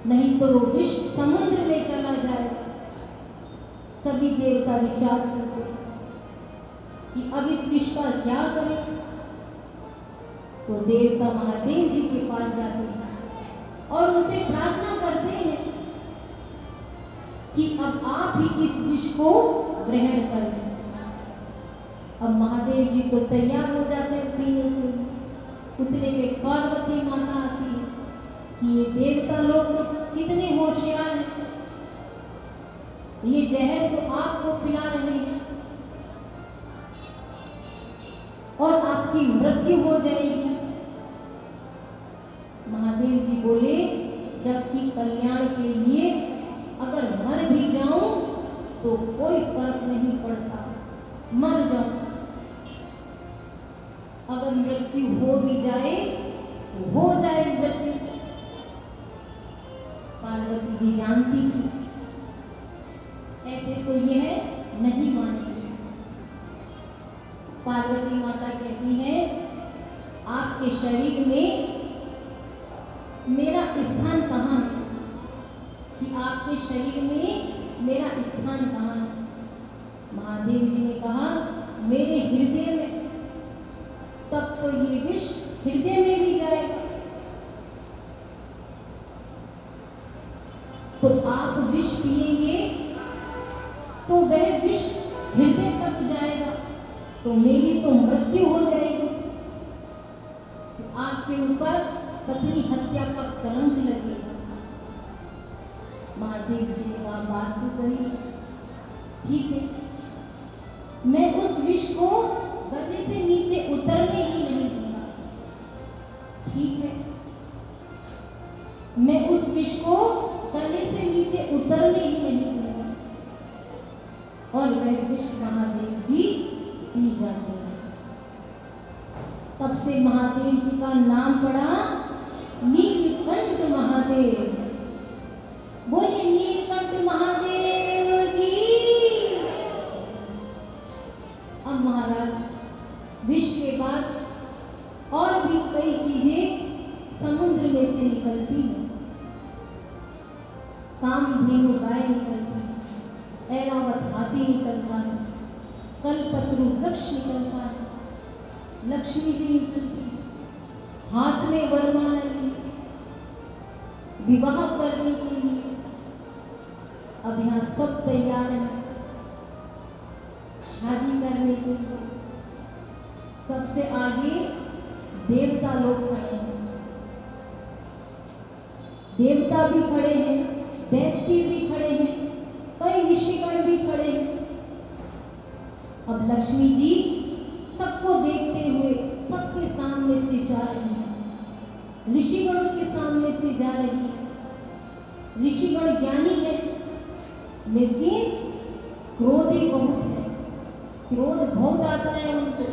नहीं तो वो विष समुद्र में चला जाएगा। सभी देवता विचार करते कि अब इस विष का क्या करें। तो देवता महादेव जी के पास जाते हैं और उनसे प्रार्थना करते हैं कि अब आप ही इस विष को ग्रहण कर लीजिए। अब महादेव जी तो तैयार हो जाते हैं पीने के लिए। उतने में पार्वती माता आती है कि ये देवता लोग कितने होशियार हैं, ये जहर तो आपको पिला रहे हैं और आपकी मृत्यु हो जाएगी। महादेव जी बोले जबकि कल्याण के लिए अगर मर भी जाऊं तो कोई फर्क नहीं पड़ता, मर जाऊं। अगर मृत्यु हो भी जाए तो हो जाए मृत्यु। पार्वती जी जानती थी ऐसे तो यह नहीं मानेगी। पार्वती माता कहती है आपके शरीर में मेरा स्थान कहाँ है, कि आपके शरीर में मेरा स्थान कहाँ है। महादेव जी ने कहा मेरे हृदय में। तब तो ये विष हृदय में भी जाएगा। तो आप विष पिएंगे तो वह विष हृदय तक जाएगा, तो मेरी तो मृत्यु हो जाएगी। तो आपके ऊपर पत्नी हत्या का कलंक लगेगा। महादेव जी ने कहा बात तो सही, ठीक है, मैं उस विष को गले से नीचे उतरने ही नहीं दूंगा। ठीक है, मैं उस विष को गले से नीचे उतरने ही नहीं दूंगा। और वह विष महादेव जी पी जाते हैं। तब से महादेव जी का नाम पड़ा नीलकंठ महादेव। बोलिए नीलकंठ महादेव की। अब महाराज विष के बाद और भी कई चीजें समुद्र में से निकलती हैं। कामधेनु गाय निकलती है, ऐरावत हाथी निकलता है, कल्पतरु वृक्ष निकलता है, लक्ष्मी जी निकलती है, हाथ में वरमाला ली विवाह करने के लिए। अब यहाँ सब तैयार हैं शादी करने के लिए। सबसे आगे देवता लोग खड़े हैं, देवता भी खड़े हैं, दैत्य भी खड़े हैं, कई ऋषिगण भी खड़े हैं। अब लक्ष्मी जी सबको देखते हुए सबके सामने से जा रही है, ऋषिगणों के सामने से जा रही है। ऋषिगण ज्ञानी है लेकिन क्रोधी बहुत है, क्रोध बहुत आता है उनको,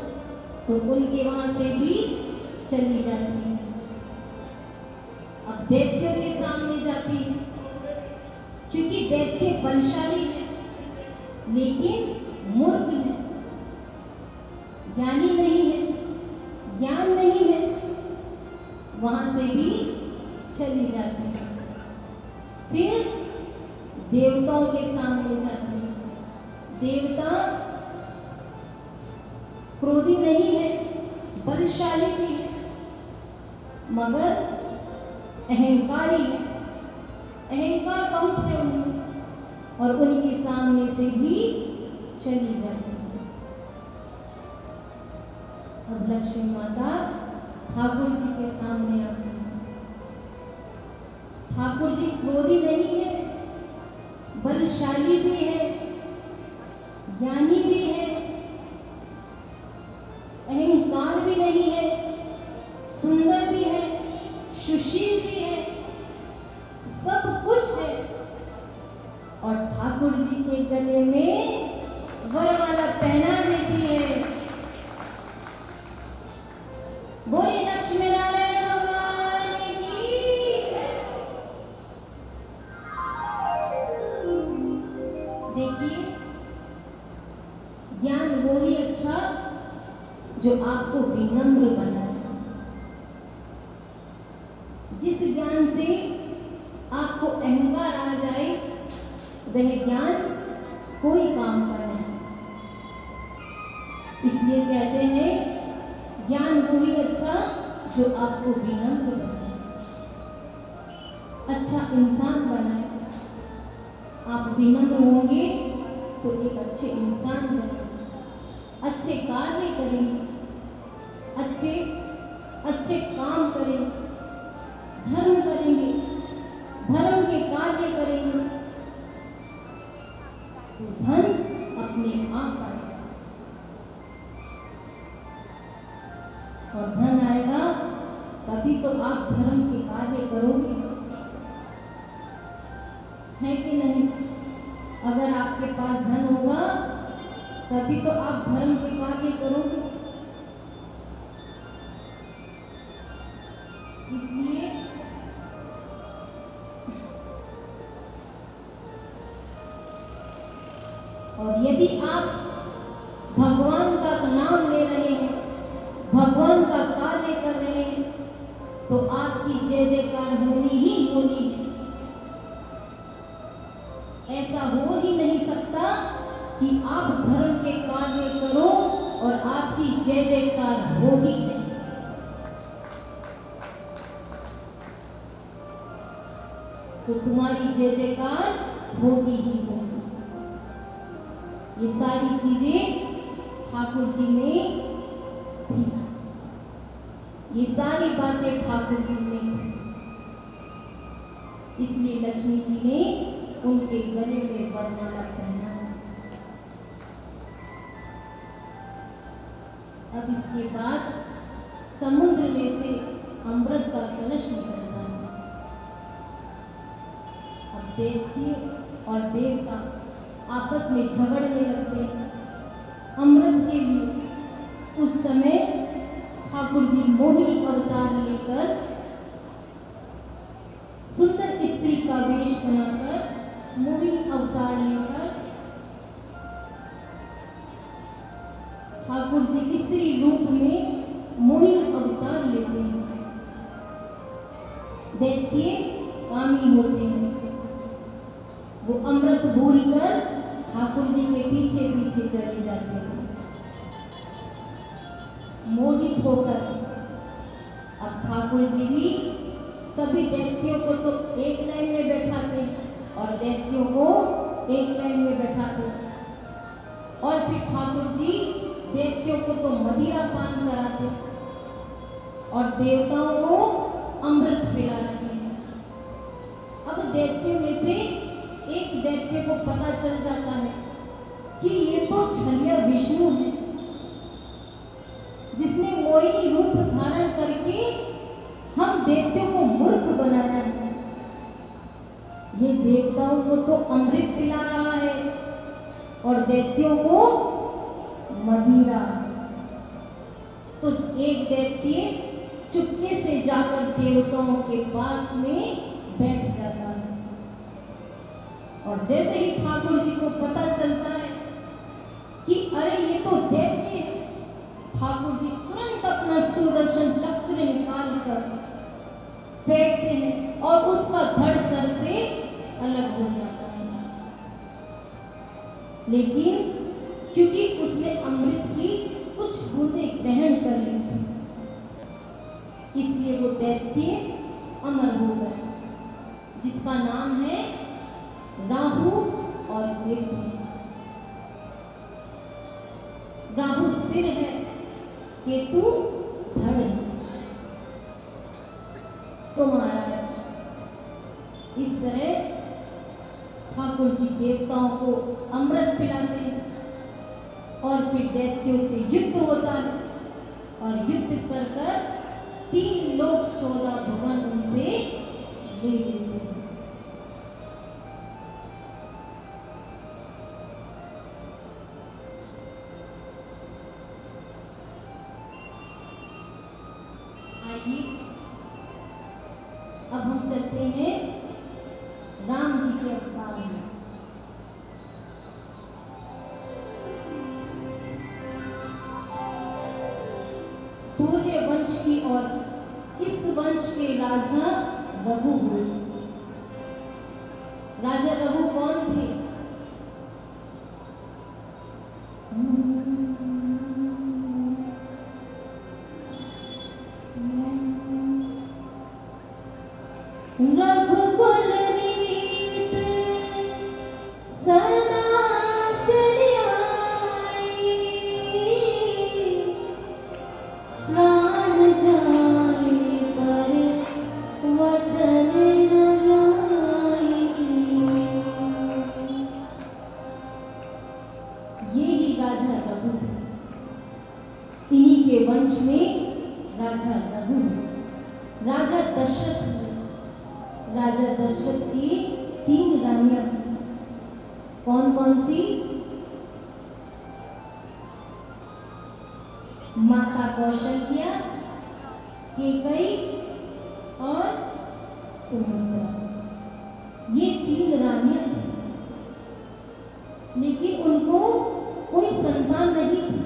तो उनके वहां से भी चली जाती है। अब दैत्यों के सामने जाती दैत्य बलशाली है लेकिन मूर्ख है, ज्ञानी नहीं है, ज्ञान नहीं है, वहां से भी चली जाती है। फिर देवताओं के सामने जाती है। देवता क्रोधी नहीं है, बलशाली भी है, मगर अहंकारी है, अहंकार बहुत है उनमें और उनके सामने से भी चली जाती है। अब लक्ष्मी माता ठाकुर जी के सामने आती है। ठाकुर जी क्रोधी नहीं है, बलशाली भी है, ज्ञानी भी है, अहंकार भी नहीं है, सुंदर भी है, सुशील भी है, सब कुछ है और ठाकुर जी के गले में वरमाला पहना देती है। बोले लक्ष्मी नारायण भगवान की। देखिए, ज्ञान वो ही अच्छा जो आपको विनम्र बनाए। जिस ज्ञान से आपको अहंकार आ जाए वह ज्ञान कोई काम का नहीं। इसलिए कहते हैं ज्ञान वो ही अच्छा जो आपको विनम्र बनाए, अच्छा इंसान बनाए। आप विनम्र होंगे तो एक अच्छे इंसान बनेंगे, अच्छे कार्य करेंगे, अच्छे अच्छे काम करेंगे, धर्म करेंगे, धर्म के कार्य करेंगे तो धन अपने आप आएगा और धन आएगा तभी तो आप धर्म के कार्य करोगे, है कि नहीं? अगर आपके पास धन होगा तभी तो आप धर्म के कार्य करोगे। इसलिए और यदि आप भगवान का नाम ले रहे हैं, भगवान का कार्य कर रहे हैं तो आपकी जय जयकार होनी ही होनी है। ऐसा हो ही नहीं सकता कि आप धर्म के कार्य करो और आपकी जय जयकार हो ही नहीं। तो तुम्हारी जय जयकार होगी ही होगी। ये सारी चीजें ठाकुर जी में थी, ये सारी बातें ठाकुर जी में थी। इसलिए लक्ष्मी जी ने उनके गले में वरमाला पहना। अब इसके बाद समुद्र में से अमृत का कलश निकलता है। अब देवती और देवता आपस में झगड़ने लगते हैं अमृत के लिए। उस समय ठाकुर जी मोहिनी अवतार लेकर, सुंदर स्त्री का वेश बनाकर, मोहिनी अवतार लेकर ठाकुर जी स्त्री रूप में मोहिनी अवतार लेते हैं। दैत्य कामी होते हैं, वो अमृत भूलकर ठाकुर जी के पीछे पीछे चले जाते हैं मोहित होकर। अब ठाकुर जी भी सभी दैत्यों को तो एक लाइन में बैठाते और दैत्यों को एक लाइन में बैठाते और फिर ठाकुर जी दैत्यों को तो मदिरा पान कराते और देवताओं को अमृत पिला रहे हैं। अब दैत्यों में से एक दैत्य को पता चल जाता है कि ये तो छलिया विष्णु है, जिसने मोहिनी रूप धारण करके हम दैत्यों को मूर्ख बनाया है। ये देवताओं को तो अमृत पिला रहा है और दैत्यों को मदिरा। तो एक दैत्य चुपके से जाकर देवताओं के पास में बैठ जाता है और जैसे ही ठाकुर जी को पता चलता है कि अरे ये तो दैत्य है, ठाकुर जी तुरंत अपना सुदर्शन चक्र निकाल कर फेंकते हैं और उसका धड़ सर से अलग हो जाता है। लेकिन क्योंकि उसने अमृत की कुछ बूंदें ग्रहण कर ली थी, इसलिए वो दैत्य अमर हो गया, जिसका नाम है राहु और केतु। राहु सिर है, केतु धड़ है। तो महाराज इस तरह ठाकुर जी देवताओं को अमृत पिलाते हैं और फिर दैत्यों से युद्ध होता है और युद्ध कर कर 3 लोक 14 भवन उनसे ले लेते हैं। आइए अब हम चलते हैं राम जी के अवतार में। सूर्य वंश की और इस वंश के राजा रघु हुए। राजा रघु कौन थे? रघुकुल नीत सदा चली आई, प्राण जाए पर वचन न जाए। ये ही राजा रघु थे। इन्हीं के वंश में राजा रघु, राजा दशरथ। राजा दशरथ की 3 रानियां थी। कौन कौन सी? माता कौशल्या, केकई और सुमित्रा। ये 3 रानियां थी, लेकिन उनको कोई संतान नहीं थी।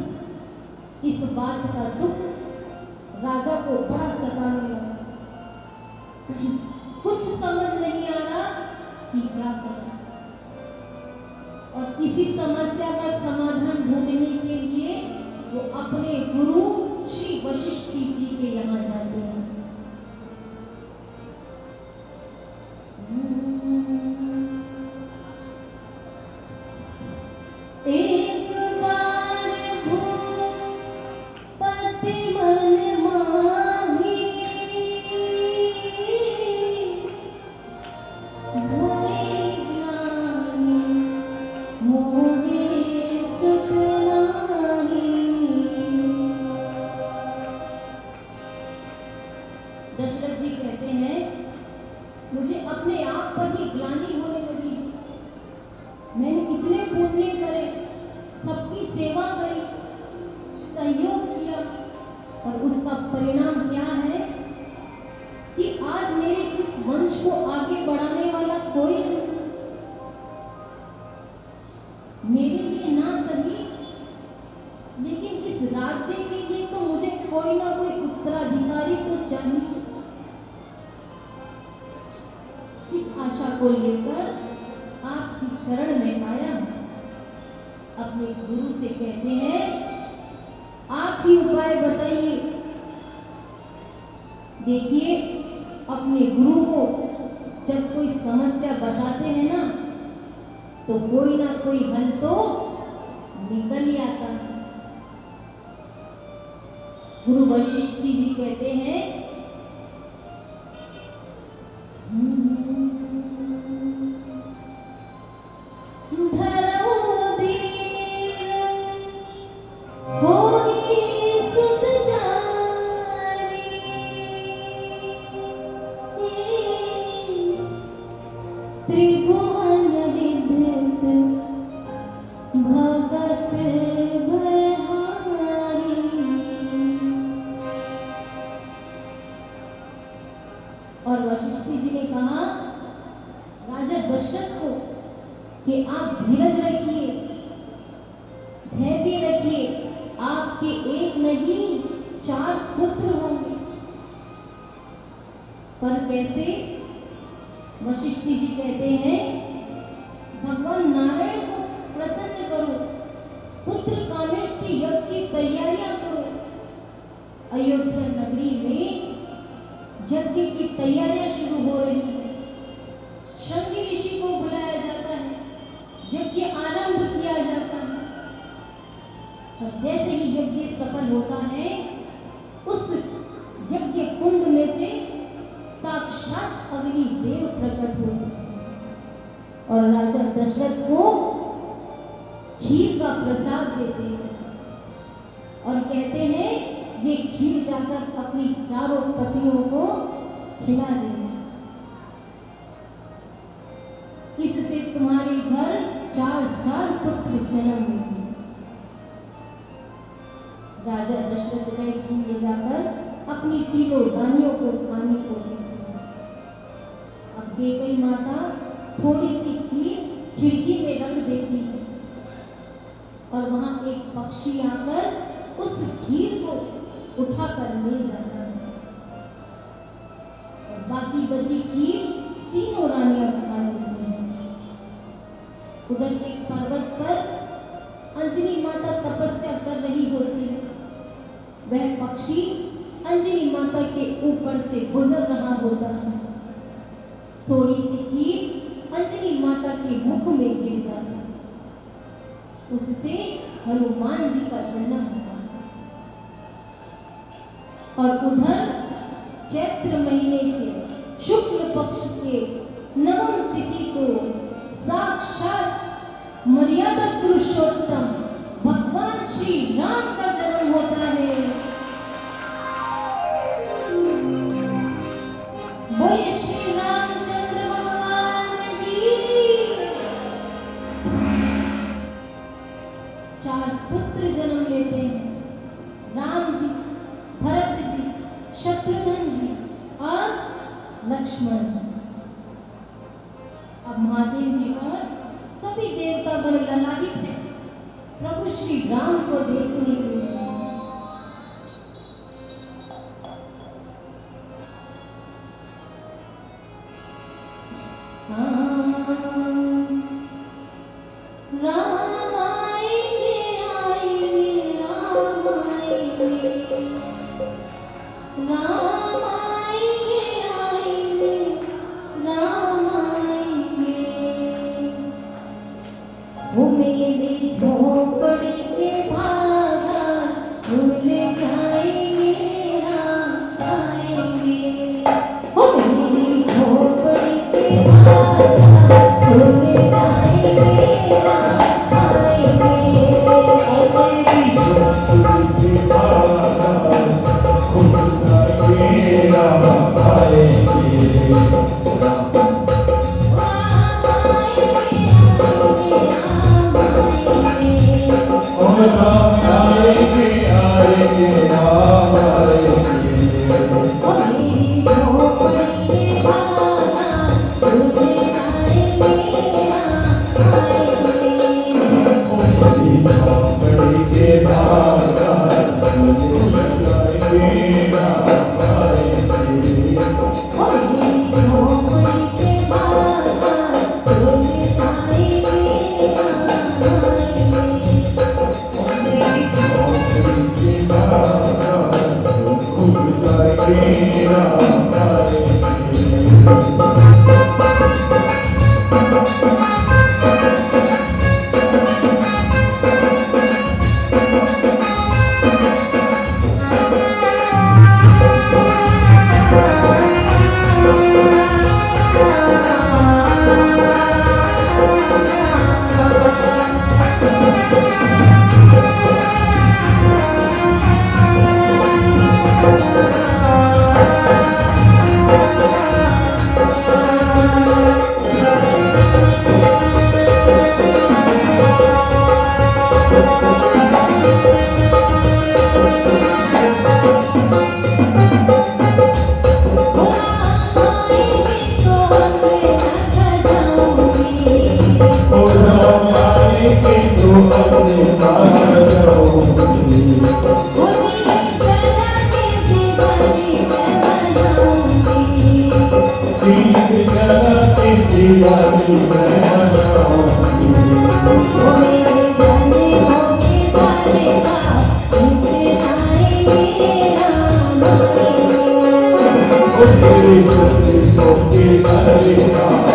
इस बात का दुख राजा को बड़ा सताने लगा। कुछ समझ नहीं आ रहा कि क्या करें, और इसी समस्या का समाधान ढूंढने के लिए वो अपने गुरु श्री वशिष्ठ जी के यहाँ जाते हैं। एक बार भूपति मन माही, दशरथ जी कहते हैं मुझे अपने आप पर ही ग्लानि होने लगी। मैंने कितने पुण्य करे, सबकी सेवा करी, सहयोग किया, और उसका परिणाम क्या है कि आज मेरे इस वंश को आगे बढ़ाने वाला कोई नहीं। मेरे लिए ना सही, लेकिन इस राज्य के लिए तो मुझे कोई ना कोई उत्तराधिकारी तो चाहिए। इस आशा को लेकर आपकी शरण में आया। अपने गुरु से कहते हैं आप ही उपाय बताइए। देखिए, अपने गुरु को जब कोई समस्या बताते हैं ना, तो कोई ना कोई हल तो निकल ही आता है। गुरु वशिष्ठ जी कहते हैं त्रिभुवन विदित भगत भयहारी। और वशिष्ठ जी ने कहा राजा दशरथ को कि आप धीरज रखिए, धैर्य रखिए, आपके एक नहीं 4 पुत्र होंगे। पर कैसे? वशिष्ठ जी कहते हैं भगवान नारायण को प्रसन्न करो, पुत्र कामेष्टि यज्ञ की तैयारियां करो। अयोध्या नगरी में यज्ञ की तैयारियां शुरू हो रही है। शृंगी ऋषि को बुलाया जाता है, यज्ञ आरंभ किया जाता है। और जैसे ही यज्ञ सफल होता है, उस यज्ञ कुंड में से साक्षात अग्नि देव प्रकट होते हैं और राजा दशरथ को खीर का प्रसाद देते हैं और कहते हैं ये खीर जाकर अपनी चारों पतियों को खिला देना, इससे तुम्हारे घर 4 पुत्र जन्म लेंगे। राजा दशरथ ने खीर ले जाकर अपनी तीनों रानियों को खाने को देते हैं। अब कैकेयी माता थोड़ी सी खीर खिड़की में रख देती है और वहां एक पक्षी आकर उस खीर को उठाकर ले जाता है और बाकी बची खीर तीनों रानियां खा लेती हैं। उधर एक पर्वत पर अंजनी माता तपस्या कर रही होती है। वह पक्षी अंजनी माता के ऊपर से गुजर रहा होता है। थोड़ी सी खीर अंजनी माता के मुख में गिर जाती है, उससे हनुमान जी का जन्म हुआ। और उधर चैत्र महीने के शुक्ल पक्ष के नवम तिथि को साक्षात मर्यादा पुरुषोत्तम भगवान श्री राम का जन्म होता है। बोलिए श्री रामचंद्र भगवान की। 4 पुत्र जन्म लेते हैं, राम जी, भरत जी, शत्रुघ्न जी और लक्ष्मण जी। अब महादेव जी और सभी देवतागण ललायित हैं प्रभु श्री राम को देखने के लिए। राम आएंगे आएंगे राम आएंगे, राम आएंगे आएंगे राम आएंगे। वो मेरे झोपड़ी के बाहर भूल जाएंगे राम आएंगे। वो मेरी झोपड़ी के बाहर भूल जाएंगे राम आएंगे। जिया दी मैं मनाऊंगी ओ मेरे गाने होके सारे का गीत गाएंगे राम ओ तेरे चरणों के सारे काम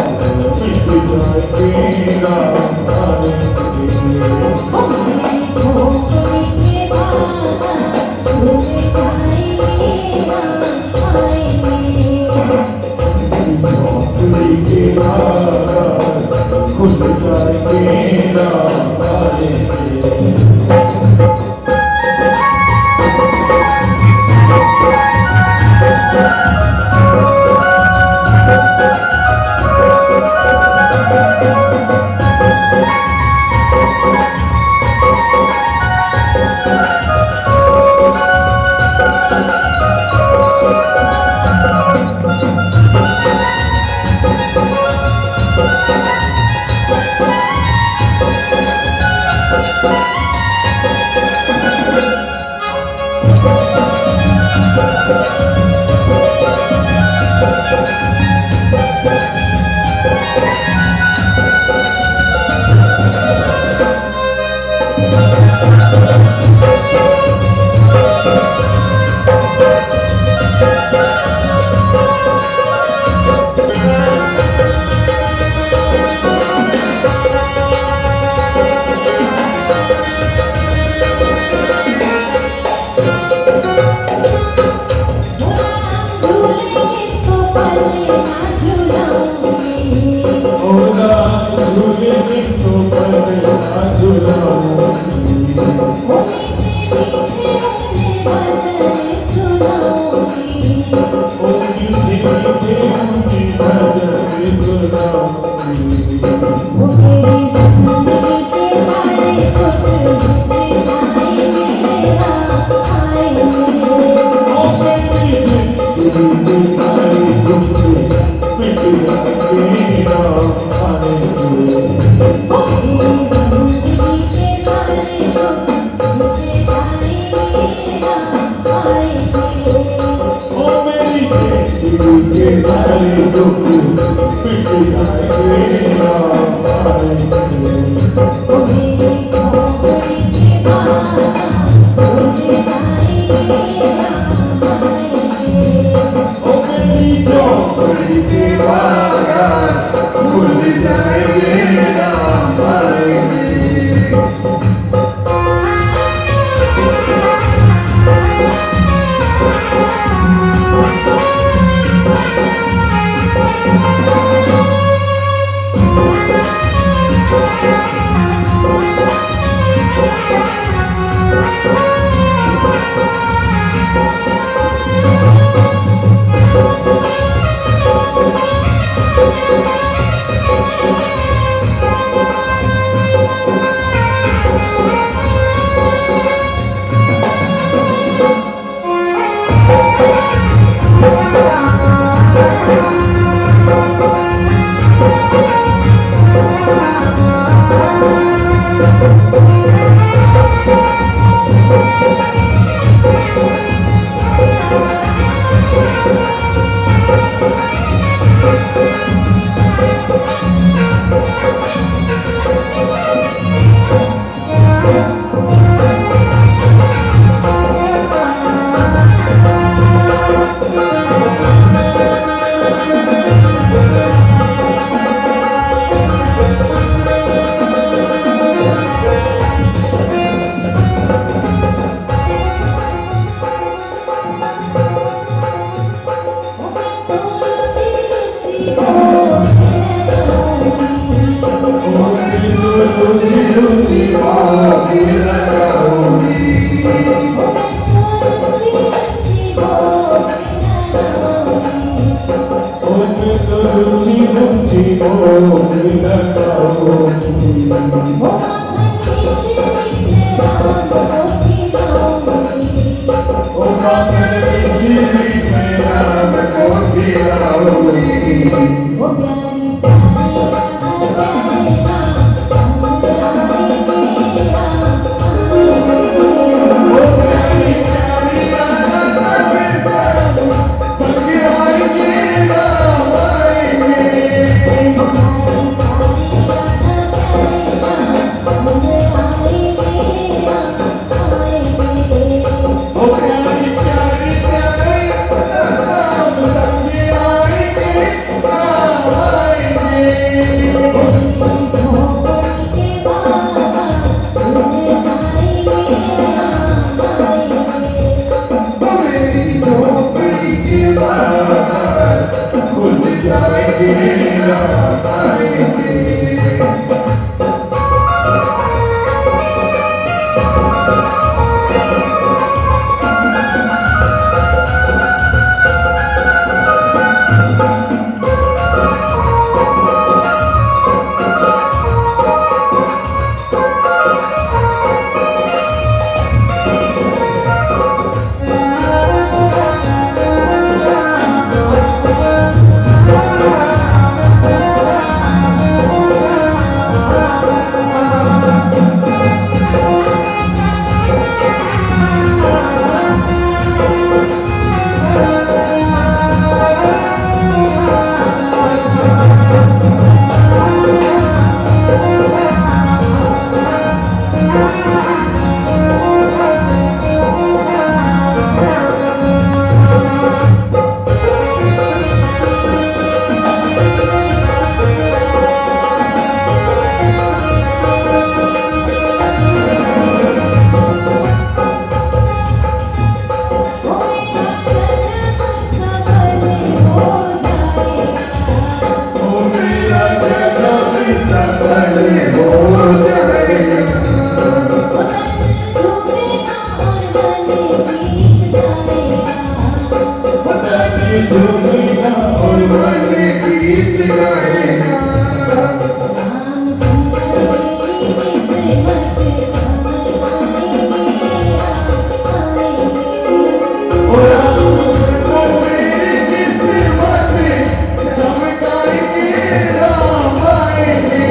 मिट जाएंगे राम आएंगे ओ मेरी झोपड़ी के बाहर डूबे जाएंगे राम आएंगे झोंपड़ी के बाहर खुल जाएंगे राम आएंगे मन झूमेगा और मन गीत गाएगा राम सुंदर मेरी किस्मत और राम सुंदर मेरी किस्मत चमकाएंगे राम आएंगे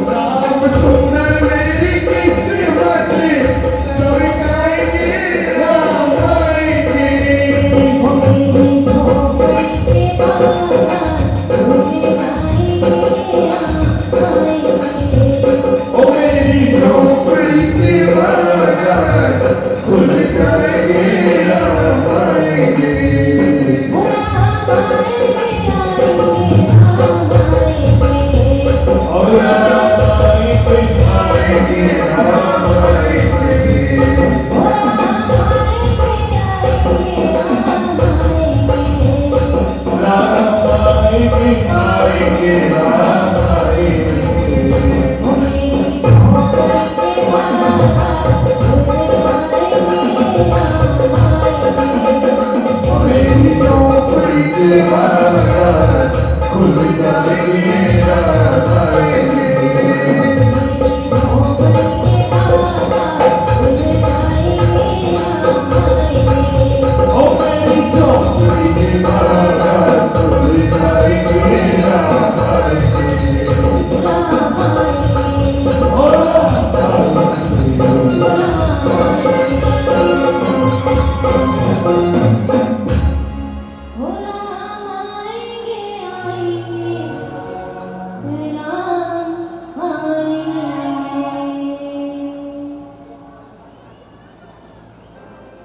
राम सुंदर मेरी किस्मत चमकाएंगे राम आएंगे ओ मेरी झोपड़ी के बाजार खुल जाएंगे राम आएंगे और राम आएंगे आएंगे राम आएंगे राम आएंगे आएंगे राम आएंगे मेरी झोपड़ी के बाजार खुल जाएंगे राम आएंगे ओ मेरी झोपड़ी के बाजार खुल जाएंगे राम आएंगे ओ राम आएंगे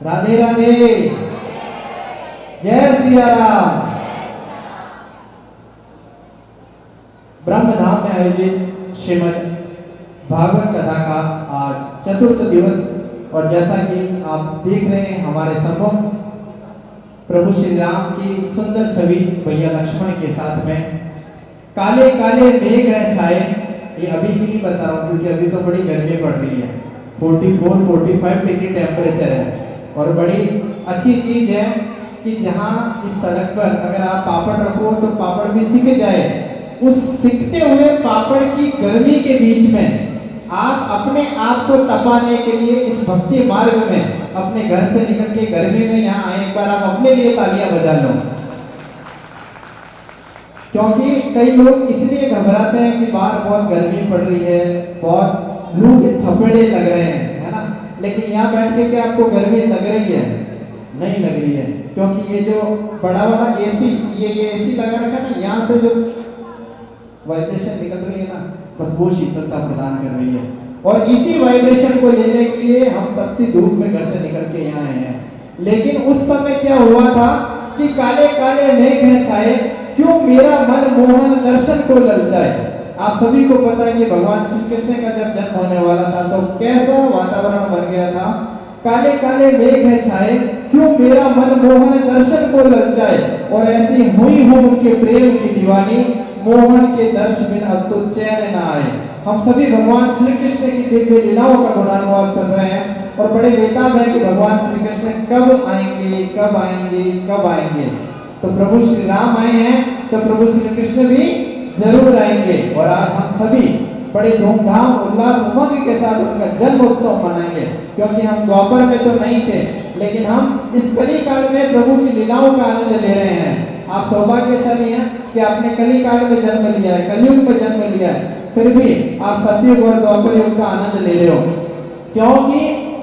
राधे राधे, जय सिया राम। ब्रह्मधाम में आयोजित श्रीमद् भागवत कथा का आज चतुर्थ दिवस और जैसा कि आप देख रहे हैं हमारे सम्मुख प्रभु श्री राम की सुंदर छवि भैया लक्ष्मण के साथ में काले काले मेघ है छाए। ये अभी की नहीं बता रहा हूँ क्योंकि अभी तो बड़ी गर्मी पड़ रही है, 44-45 डिग्री टेम्परेचर है। और बड़ी अच्छी चीज है कि जहाँ इस सड़क पर अगर आप पापड़ रखो तो पापड़ भी सिक जाए। उस सिकते हुए पापड़ की गर्मी के बीच में आप अपने आप को तपाने के लिए इस भक्ति मार्ग में अपने घर से निकल के गर्मी में यहाँ आए, एक बार आप अपने लिए तालियां बजा लो। क्योंकि कई लोग इसलिए घबराते हैं कि बाहर बहुत गर्मी पड़ रही है, बहुत लू के थपेड़े लग रहे हैं, है ना। लेकिन यहाँ बैठ के क्या आपको गर्मी लग रही है? नहीं लग रही है, क्योंकि ये जो बड़ा वाला एसी, ये एसी लगा रखा है ना, यहाँ से जो वाइब्रेशन निकल रही है ना, बस वो शीतलता प्रदान कर रही है। और इसी वाइब्रेशन को लेने के लिए हम तपती धूप में घर से निकल के यहाँ आए हैं। लेकिन उस समय क्या हुआ था कि काले काले मेघ है छाए, क्यों मेरा मन मोहन दर्शन को ललचाए। आप सभी को पता है कि भगवान श्री कृष्ण का जब जन्म होने वाला था तो कैसा वातावरण बन गया था। काले काले मेघ है छाए, क्यों मेरा मन मोहन दर्शन को ललचाए। और ऐसी हुई हो उनके प्रेम की दीवानी, मोहन के दर्श बिन अब तो चैन न आए। हम सभी भगवान श्री कृष्ण की दिव्य लीलाओं का गुणानुवाद सुन रहे हैं और बड़े बेताब है कि भगवान श्री कृष्ण कब आएंगे, कब आएंगे, कब आएंगे। तो प्रभु श्री राम आए हैं तो प्रभु श्री कृष्ण भी जरूर आएंगे। और आज हम सभी बड़े धूमधाम उल्लास उमंग के साथ उनका जन्म उत्सव मनाएंगे, क्योंकि हम द्वापर में तो नहीं थे, लेकिन हम इस कली काल में प्रभु की लीलाओं का आनंद ले रहे हैं। आप सौभाग्यशाली हैं कि आपने कली काल में जन्म लिया है, कलयुग में जन्म लिया है, फिर भी आप सतयुग और द्वापर युग का आनंद ले रहे हो, क्योंकि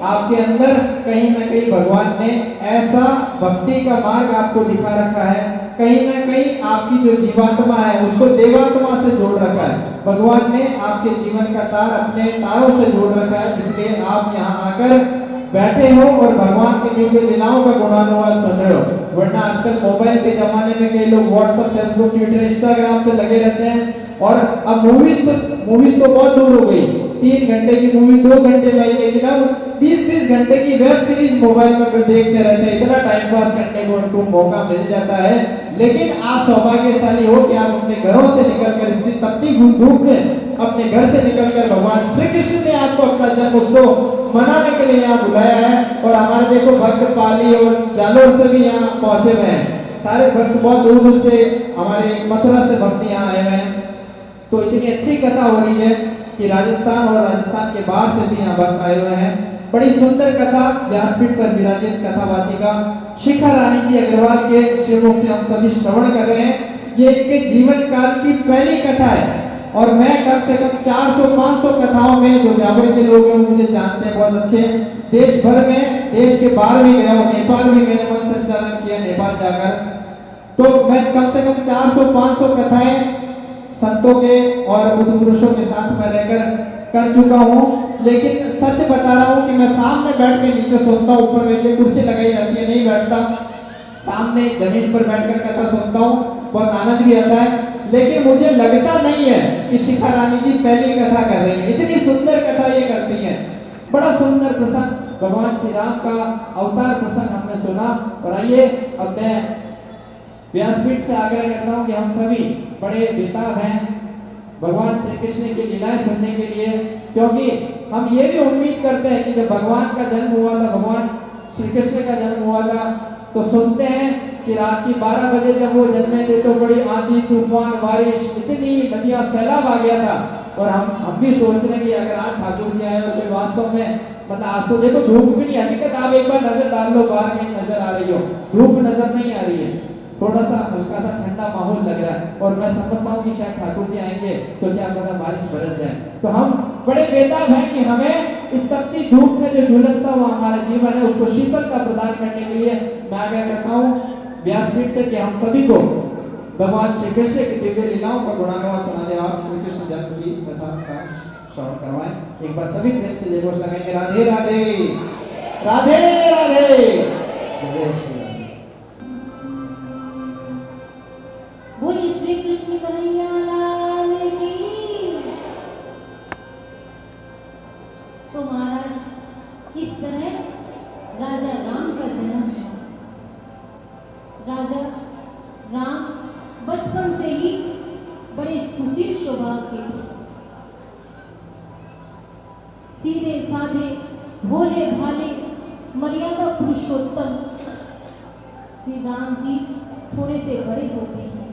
आपके अंदर कहीं ना कहीं भगवान ने ऐसा भक्ति का मार्ग आपको दिखा रखा है। कहीं ना कहीं आपकी जो जीवात्मा है उसको देवात्मा से जोड़ रखा है। भगवान ने आपके जीवन का तार अपने तारों से जोड़ रखा है, इसलिए आप यहाँ आकर बैठे हो और भगवान की दिव्य लीलाओं का गुणानुवाद सुन रहे हो। वरना आजकल मोबाइल के जमाने में कई लोग व्हाट्सएप, फेसबुक, ट्विटर, इंस्टाग्राम पे लगे रहते हैं, और अब मूवीज तो बहुत दूर हो गई, 3 घंटे की मूवी 2 घंटे में आई, लेकिन अब 20-20 घंटे की वेब सीरीज मोबाइल में देखते रहते हैं। इतना टाइम पास करने को उनको मौका मिल जाता है। लेकिन आप सौभाग्यशाली हो कि आप अपने घरों से निकलकर इस तपती धूप में अपने घर से निकलकर भगवान श्री कृष्ण ने आपको अपना जन्म उत्सव मनाने के लिए यहाँ बुलाया है। और हमारे देखो भक्त पाली और जालोर से भी यहाँ पहुंचे हुए हैं। सारे भक्त बहुत दूर दूर से, हमारे मथुरा से भक्त यहाँ आए हुए हैं। तो इतनी अच्छी कथा हो रही है कि राजस्थान और राजस्थान के बाहर से भी यहाँ भक्त आए हुए हैं। बड़ी सुंदर कथा व्यासपीठ पर विराजित कथावाचिका शिखा रानी जी अग्रवाल के श्रीमुख से हम सभी श्रवण कर रहे हैं। ये इनके जीवन काल की पहली कथा है और मैं कम से कम 400-500 कथाओं में, जो व्यापारी के लोग हैं मुझे जानते हैं बहुत अच्छे, देश भर में, देश के बाहर भी गया हूँ, नेपाल भी मैंने मन संचालन किया नेपाल जाकर। तो मैं कम से कम 400-500 कथाएं संतों के और बुद्ध पुरुषों के साथ में रहकर कर चुका हूँ। लेकिन सच बता रहा हूँ कि मैं सामने बैठ के नीचे सुनता हूँ, ऊपर मेरे लिए कुर्सी लगाई जाती है, नहीं बैठता, सामने जमीन पर बैठकर कथा सुनता हूँ, बहुत आनंद भी आता है। लेकिन मुझे लगता नहीं है कि शिखा रानी जी पहली कथा कर रही है, इतनी सुंदर कथा ये करती हैं। बड़ा सुंदर प्रसंग, भगवान श्री राम का अवतार प्रसंग हमने सुना। और आइए अब मैं व्यासपीठ से आग्रह करता हूँ कि हम सभी बड़े बेताब हैं भगवान श्री कृष्ण की लीलाएं सुनने के लिए, क्योंकि हम ये भी उम्मीद करते हैं कि जब भगवान का जन्म हुआ था, भगवान श्री कृष्ण का जन्म हुआ था, तो सुनते हैं कि रात की 12 बजे जब वो जन्मे थे तो बड़ी आंधी तूफान बारिश, इतनी नदियां सैलाब आ गया था। और हम भी सोच रहे हैं कि अगर आज ठाकुर जी आए तो वास्तव में, मतलब आज तो देखो धूप भी नहीं, हकीकत आप एक बार नजर डाल लो, बाहर कहीं नजर आ रही हो, धूप नजर नहीं आ रही है, थोड़ा सा हल्का सा ठंडा माहौल लग रहा है। और मैं समझता हूँ कि शायद ठाकुर जी आएंगे तो क्या पता बारिश बरस जाए। तो हम बड़े बेताब हैं कि हमें इस तपती धूप में जो झुलसता हुआ हमारा जीवन है उसको शीतलता प्रदान करने के लिए मैं आग्रह करता हूँ व्यासपीठ से कि हम सभी को भगवान श्री कृष्ण की दिव्य लीलाओं का गुणानुवाद सुनाने आप श्री कृष्ण जन्म की कथा का श्रवण करवाएं। एक बार सभी प्रेम से जय घोष लगाएंगे, राधे राधे राधे राधे जय श्री राधे। बोलिए श्री कृष्ण कन्हैया लाल की। तो महाराज इस तरह राजा राम का जन्म हुआ। राजा राम बचपन से ही बड़े सुशील स्वभाव के थे, सीधे साधे भोले भाले मर्यादा पुरुषोत्तम। फिर राम जी थोड़े से बड़े होते हैं,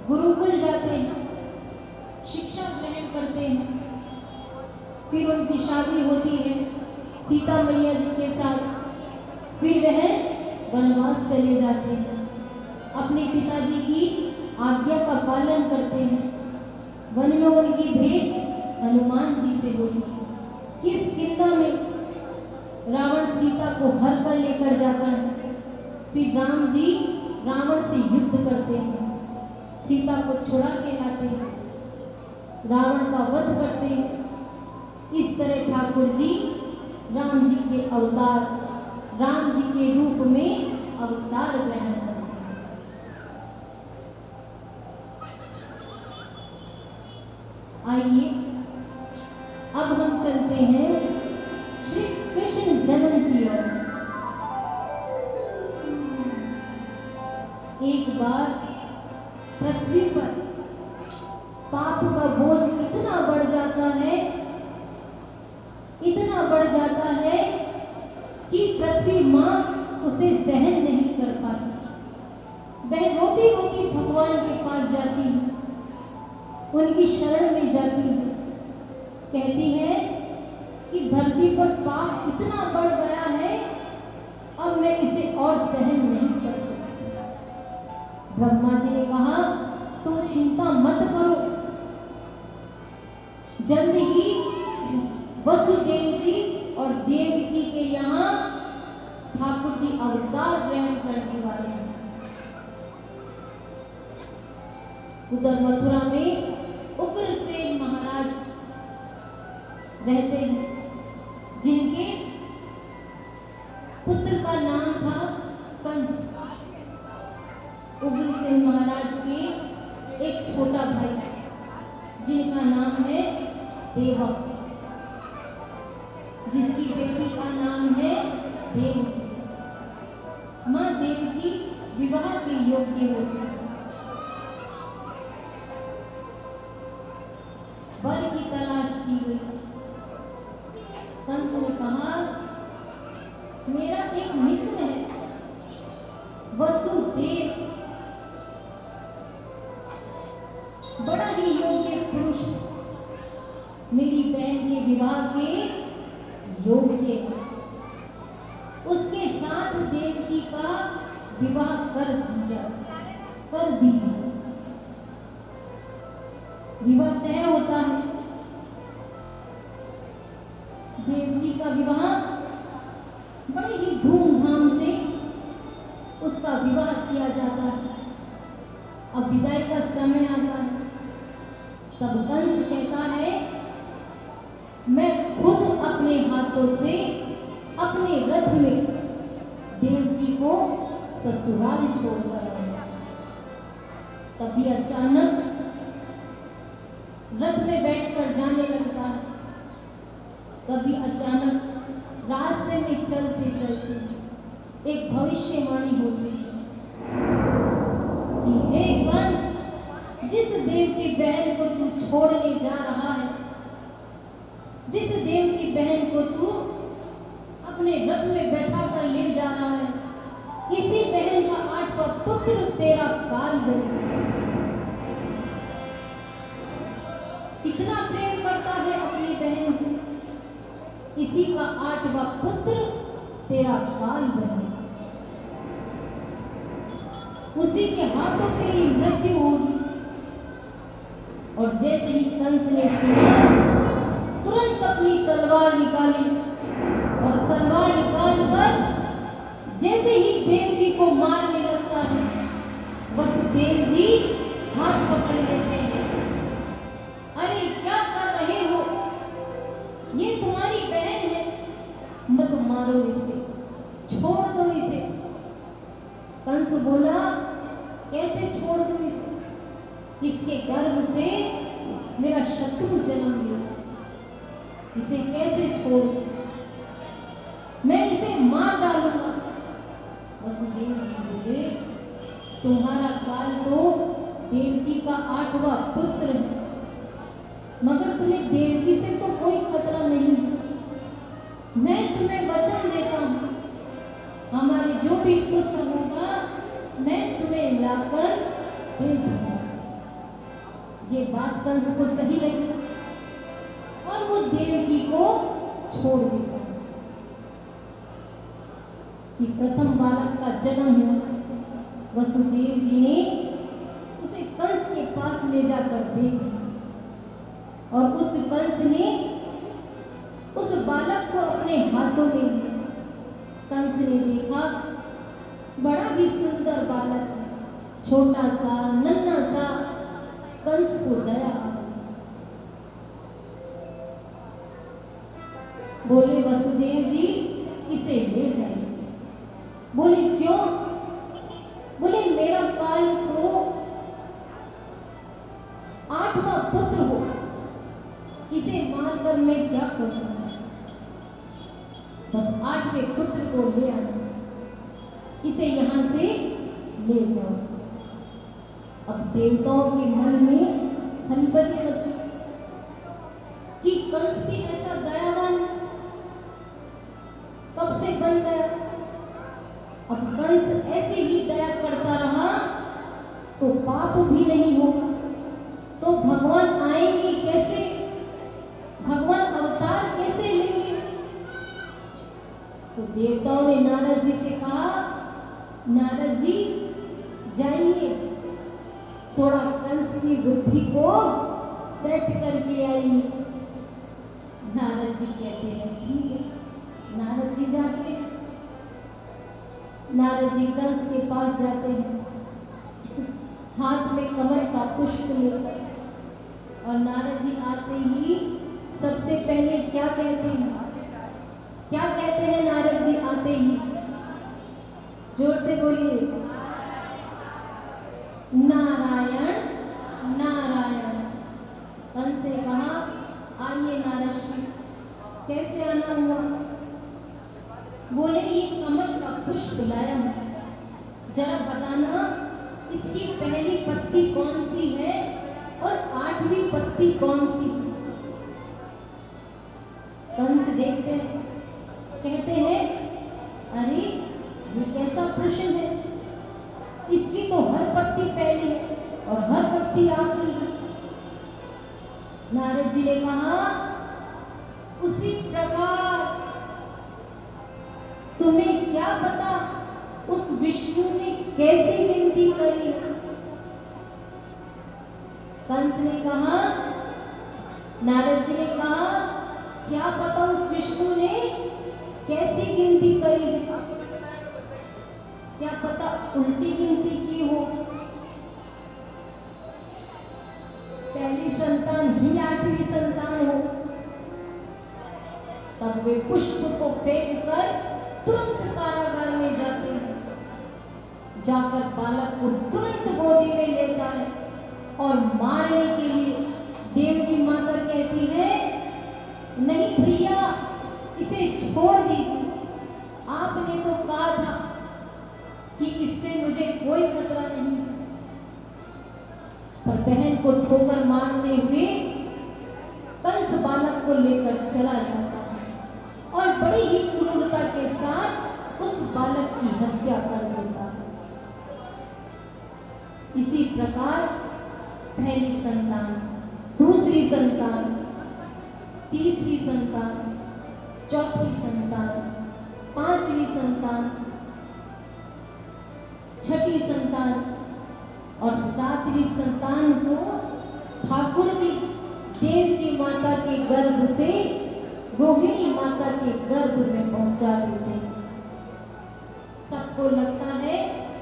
गुरुकुल जाते हैं, शिक्षा ग्रहण करते हैं। फिर उनकी शादी होती है सीता मैया जी के साथ। फिर वह वनवास चले जाते हैं, अपने पिताजी की आज्ञा का पालन करते हैं। वन में उनकी भेंट हनुमान जी से होती है। किस किंदा में रावण सीता को हर कर लेकर जाता है। फिर राम जी रावण से युद्ध करते हैं, सीता को छुड़ा के लाते हैं, रावण का वध करते हैं। इस तरह ठाकुर जी राम जी के अवतार, राम जी के रूप में अवतार ग्रहण करते हैं। आइए अब हम चलते हैं श्री कृष्ण जन्म की ओर। एक बार पृथ्वी पर पाप का बोझ इतना बढ़ जाता है, इतना बढ़ जाता है कि पृथ्वी मां उसे सहन नहीं कर पाती। वह रोती रोती भगवान के पास जाती है, उनकी शरण में जाती है, कहती है कि धरती पर पाप इतना बढ़ गया है, अब मैं इसे और सहन नहीं कर सकती। ब्रह्मा जी ने कहा तुम चिंता मत करो, जल्द ही वसुदेव जी और देवकी के यहाँ ठाकुर जी अवतार ग्रहण करने वाले हैं। उधर मथुरा में उग्रसेन महाराज रहते हैं, जिनके पुत्र का नाम था कंस। उग्रसेन महाराज के एक छोटा भाई जिनका नाम है देवक, जिसकी बेटी का नाम है देवकी। माँ देवकी विवाह के योग्य होती है। वर की तलाश की गई। कंस ने कहा, मेरा एक मित्र है वसुदेव, बड़ा ही योग्य पुरुष, मेरी बहन के विवाह के योग्य, उसके साथ देवकी का विवाह कर दीजिए। विवाह तय होता है। देवकी का विवाह बड़े ही धूमधाम से उसका विवाह किया जाता है। अब विदाई का समय आता है। तब कंस कहता है, मैं खुद अपने हाथों से अपने रथ में देवकी को ससुराल छोड़कर आऊंगा। तभी अचानक रथ में बैठकर जाने लगता है। कभी अचानक रास्ते में चलते चलते एक भविष्यवाणी होती है कि हे कंस, जिस देव की बहन को तू छोड़ने जा रहा है, जिस देव की बहन को तू अपने रथ में बैठा कर ले जा रहा है, इसी बहन का 8वां पुत्र तेरा काल बनेगा। इतना प्रेम करता है अपनी बहन से, इसी का 8वां पुत्र तेरा काल बनेगा। उसी के हाथों तेरी मृत्यु होगी। और जैसे ही कंस ने सुना, तुरंत अपनी तलवार निकाली और तलवार निकालकर जैसे ही देवकी को मारने लगता है, वसुदेव जी हाथ पकड़ लेते हैं। अरे क्या कर रहे हो? ये तुम्हारी बहन है, मत मारो इसे, छोड़ दो इसे। कंस बोला, कैसे छोड़ दो इसे? इसके गर्भ से मेरा शत्रु जन्म लिया, इसे कैसे छोड़ दूं? मैं इसे मार डालूंगा। वसुदेव जी बोले, तुम्हारा काल तो देवकी का 8वां पुत्र है, मगर तुम्हें देवकी से तो कोई खतरा नहीं। मैं तुम्हें वचन देता हूँ, हमारे जो भी पुत्र होगा मैं तुम्हें लाकर दे दूंगा। ये बात कंस को सही लगी और वो देवकी को छोड़ देता है। कि प्रथम बालक का जन्म हुआ, वसुदेव जी ने उसे कंस के पास ले जाकर दे दिया और उस कंस ने उस बालक को अपने हाथों में लिया। कंस ने देखा, बड़ा ही सुंदर बालक है, छोटा सा नन्हा सा। कंस को दया आ गई। बोले, वसुदेव जी इसे ले जाइए। बोले, क्यों? बोले, मेरा काल तो 8वां पुत्र हो, इसे मारकर मैं क्या करूंगा? बस 8वें पुत्र को ले आना, इसे यहां से ले जाओ। अब देवताओं के मन में हलबली मची कि कंस भी ऐसा दयावान कब से बन गया। अब कंस ऐसे ही दया करता रहा तो पाप भी नहीं होगा, तो भगवान आएंगे कैसे? भगवान अवतार कैसे लेंगे? तो देवताओं ने नारद जी से कहा, नारद जी जाइए, थोड़ा कंस की बुद्धि को सेट करके आइए। नारद जी कहते हैं, ठीक है। नारद जी जाते हैं। नारद जी कंस के पास जाते हैं, हाथ में कमल का पुष्प लेकर। और नारद जी आते ही सबसे पहले क्या कहते हैं? क्या कहते हैं नारद जी आते ही? जोर से बोलिए, नारायण नारायण। कंस ने कहा, आइए नारद श्री, कैसे आना हुआ? बोले, ये कमल का पुष्प लाया हूं, जरा बताना इसकी पहली पत्ती कौन सी है और 8वीं पत्ती कौन सी? कंस देखते हैं, कहते हैं, अरे ये कैसा प्रश्न है, इसकी तो हर पत्ती पहली है और हर पत्ती आखिरी है। नारद जी ने कहा, उसी प्रकार तुम्हें क्या पता उस विष्णु ने कैसी गिनती करी? कंस ने कहा, नारद जी ने कहा, क्या पता उस विष्णु ने कैसी गिनती करी? क्या पता उल्टी गिनती की हो, पहली संतान ही 8वीं संतान हो। तब वे पुष्प को फेंक कर तुरंत कारागार में जाते हैं, जाकर बालक को तुरंत गोदी में लेता है और मारने के लिए देव की माता कहती है, नहीं भैया, इसे छोड़ दीजिए, आपने तो कहा था कि इससे मुझे कोई खतरा नहीं। पर बहन को ठोकर मारते हुए कंस बालक को लेकर चला जाता है और बड़ी ही क्रूरता के साथ उस बालक की हत्या कर देता है। इसी प्रकार पहली संतान, दूसरी संतान, तीसरी संतान, चौथी संतान, 5वीं संतान, 6ठी संतान और 7वीं संतान को ठाकुर जी देव की माता के गर्भ से रोहिणी माता के गर्भ में पहुंचा देते हैं। सबको लगता है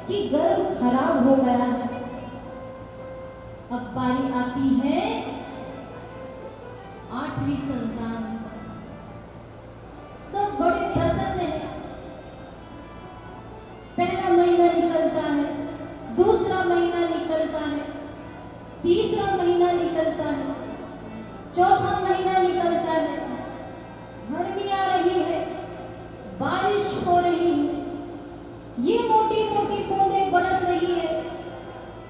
कि गर्भ खराब हो गया है। अब बारी आती है 8वीं संतान। सब बड़े प्रसन्न हैं। पहला महीना निकलता है, दूसरा महीना निकलता है, तीसरा महीना निकलता है, चौथा महीना निकलता है, गर्मी आ रही है, बारिश हो रही है, ये मोटी मोटी बूंदें बरस रही है,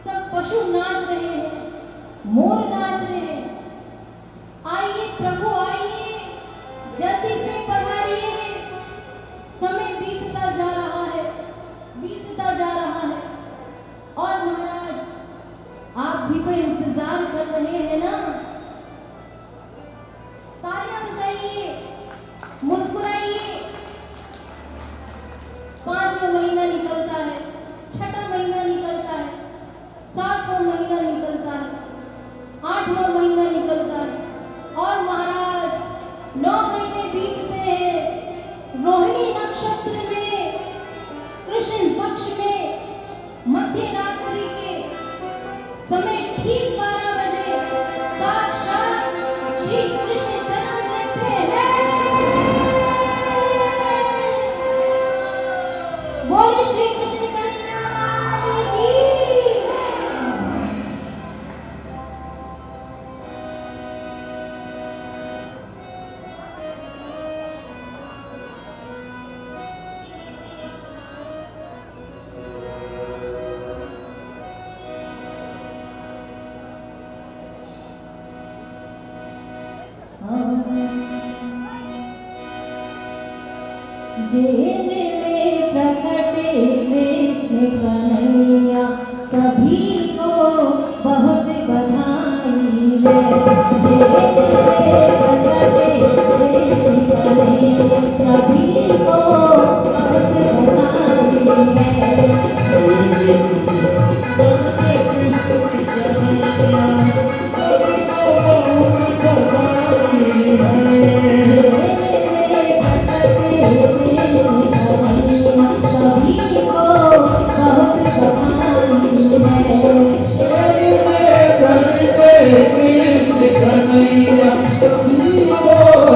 सब पशु नाच रहे हैं, मोर नाच रहे हैं। आइए प्रभु आइए, जल्दी से पधारिए, समय बीतता जा रहा है, बीतता जा रहा है। और महाराज, आप भी तो इंतजार कर रहे हैं ना? तालियां बजाइए, मुस्कुराइए। 5वां महीना निकलता है, 6ठा महीना निकलता है, 7वां महीना निकलता है, 8वां महीना निकलता है और महाराज 9 महीने बीतते हैं। रोहिणी नक्षत्र में, कृष्ण पक्ष में, मध्य रात्रि के समय ठीक 12 बजे साक्षात श्री कृष्ण जन्म लेते हैं। बोले श्री कृष्ण कन्हैया की। जेल में प्रकटे कृष्ण कन्हैया, सभी को बहुत बधाई है। जेल में प्रकटे कृष्ण कन्हैया, सभी को बहुत बधाई है। कृष्ण कन्हैया, सभी को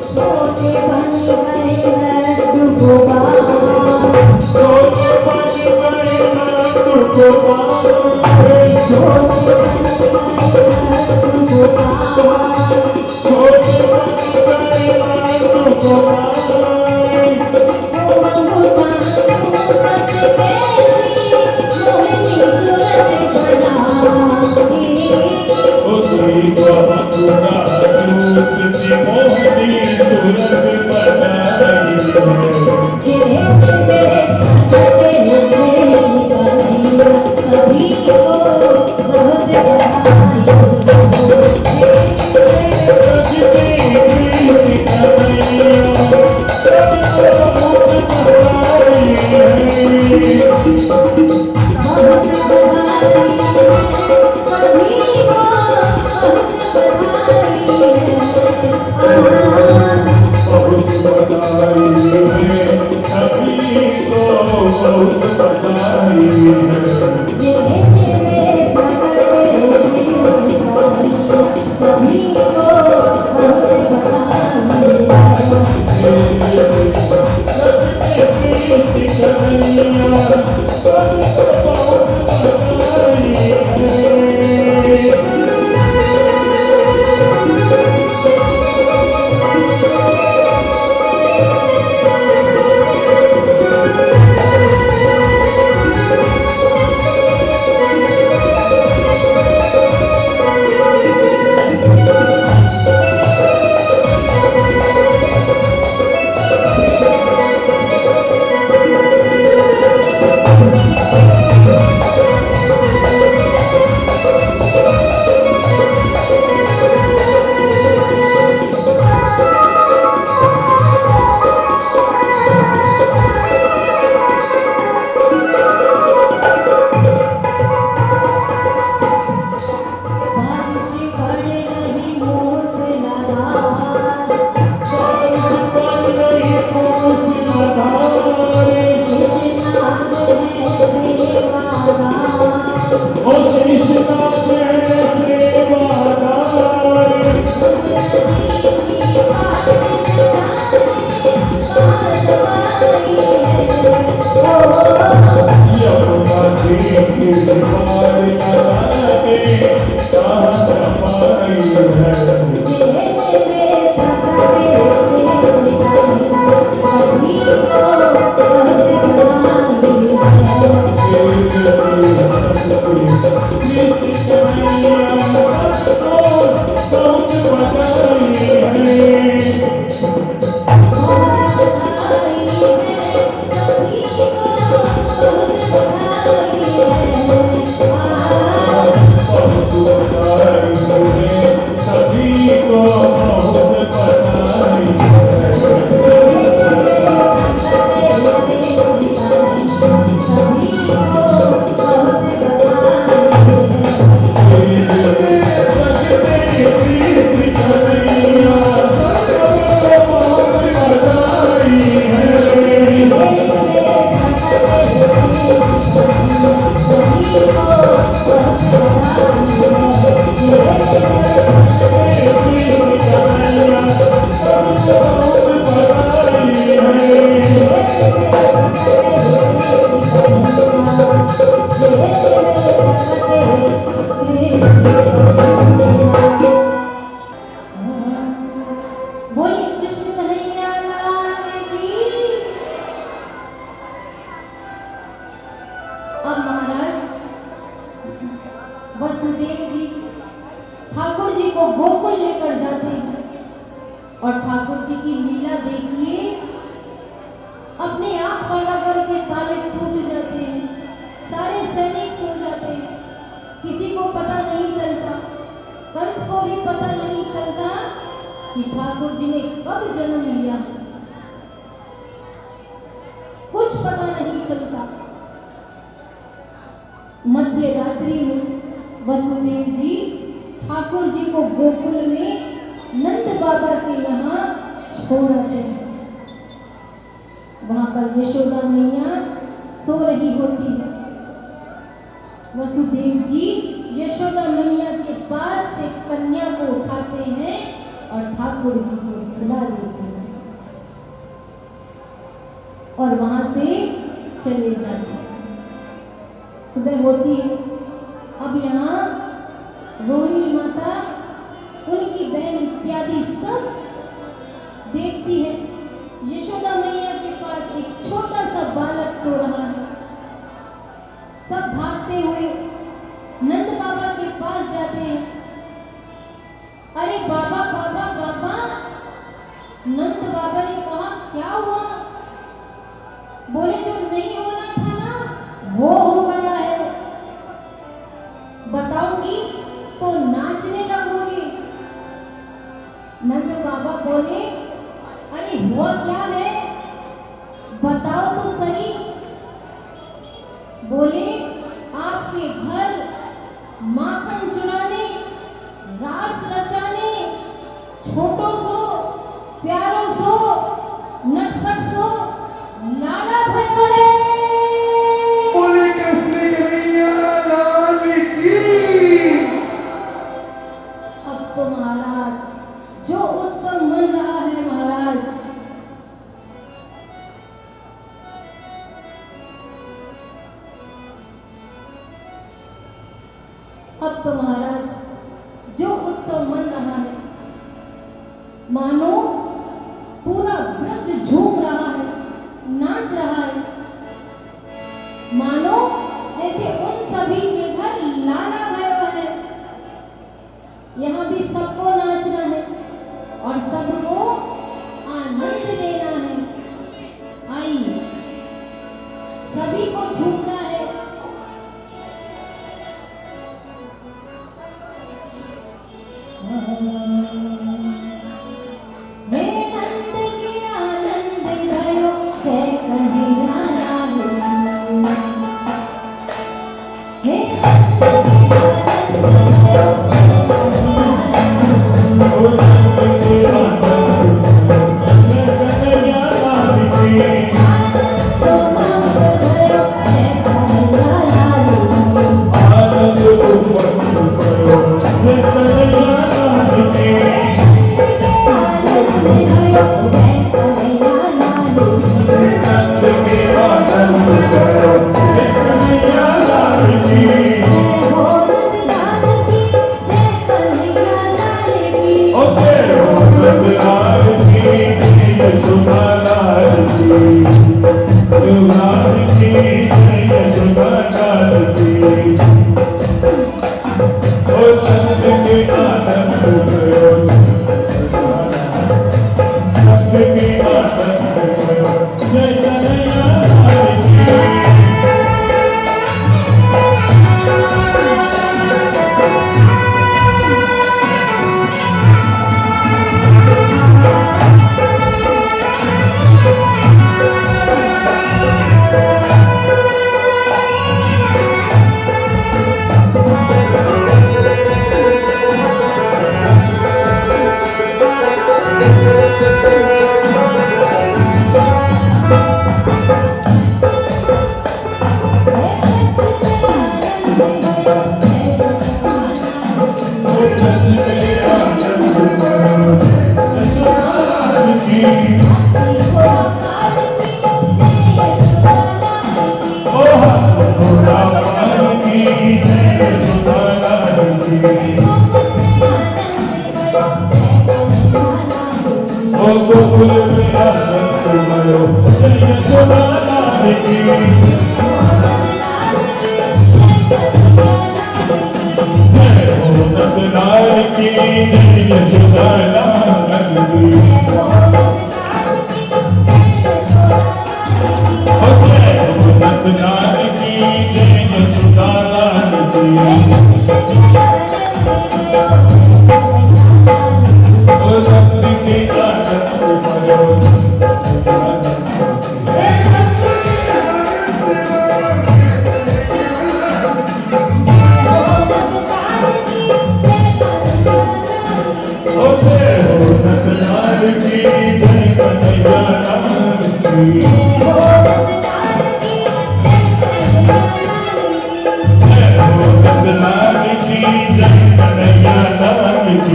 छोटे बन गए लड्डू गोपाल छोटे बन गए लड्डू मध्य रात्रि में वसुदेव जी ठाकुर जी को गोकुल में नंद बाबा के यहाँ छोड़ आते हैं। वहां पर यशोदा मैया सो रही होती है। वसुदेव जी यशोदा मैया के पास से कन्या को उठा ठाकुर जी को सुला देती हूँ और वहां से चले जाते हैं। सुबह होती है, अब यहाँ रोहिणी माता, उनकी बहन इत्यादि सब देखती है यशोदा मैया के पास एक छोटा सा बालक सो रहा है। सब भागते हुए नंद बाबा के पास जाते हैं। अरे बाबा बाबा बाबा, नंद बाबा ने कहा क्या हुआ? बोले जो नहीं होना था ना वो हो गया है, बताऊंगी तो नाचने लगोगे। नंद बाबा बोले अरे हुआ क्या है, बताओ तो सही। बोले आपके घर माखन चुराने, रास रचाने, छोटो सो प्यारो सो नटखट सो लाला भयो रे। बोले कृष्ण कन्हैया लाल की। अब तो महाराज जो उत्सव मन रहा है महाराज, अब तो महाराज जो उत्सव मन रहा है, मानो पूरा ब्रज झूम रहा है, नाच रहा है, मानो जैसे उन सभी के घर लाला गया है। यहाँ भी सबको नाचना है और सबको आनंद लेना है। आइए सभी को झूमना है। हे नंद के आनंद भयो, जय कन्हैया लाल की। हे नंद के आनंद भयो,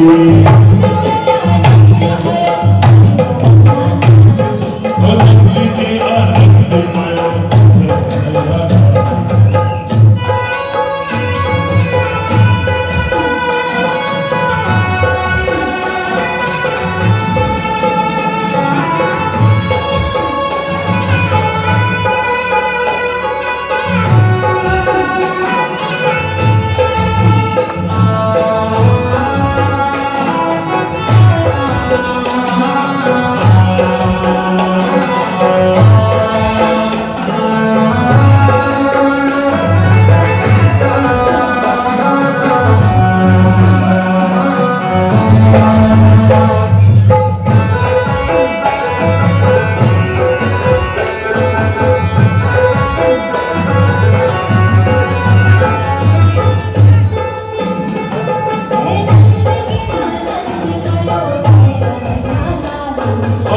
की।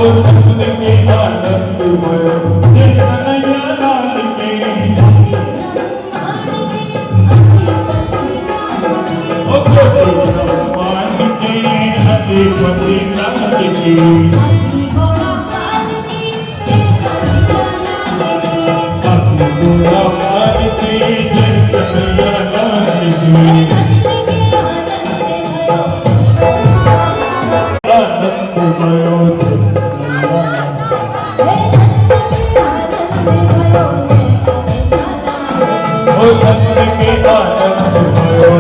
नंद के आनंद भयो जय कन्हैया लाल की ओ ब्रह्मांड के अधिपति लाल की भोलानाथ की जय कन्हैया लाल की आनंद भयो ओ नंद के आनंद भयो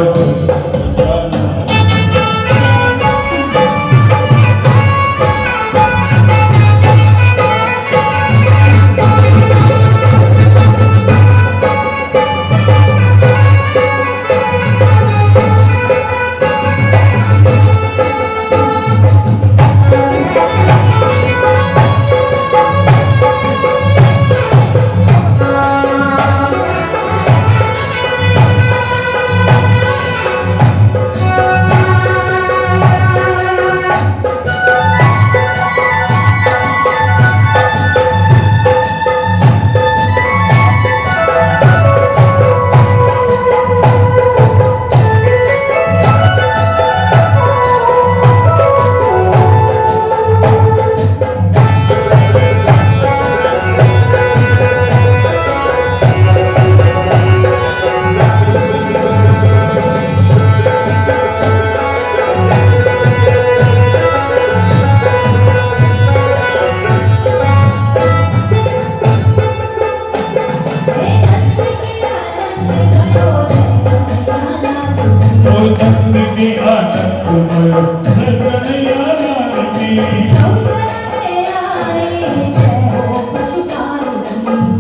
नंद के आनंद भयो जय कन्हैया लाल की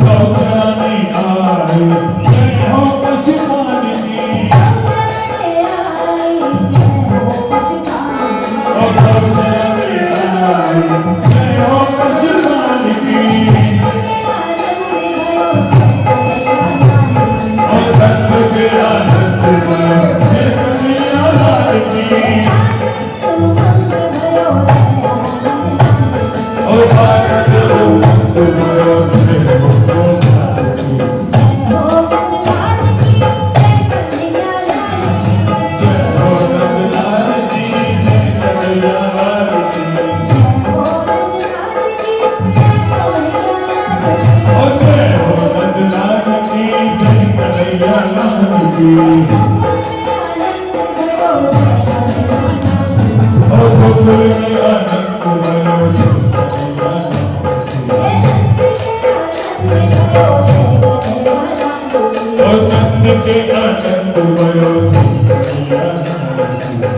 गौचरानी आए जय हो पशुपाल की ओ गौचरानी आए जय हो पशुपाल की ओ नंद के आनंद भयो जय कन्हैया लाल की ओ भारत उमंग भयो जय हो लाल की जय हो नंद लाल की जय कन्हैया लाल की ओ जय हो नंद लाल की जय कन्हैया लाल की ओ गोकुल में आनंद भयो जय कन्हैया लाल की ओ नंद के आनंद भयो जय कन्हैया लाल की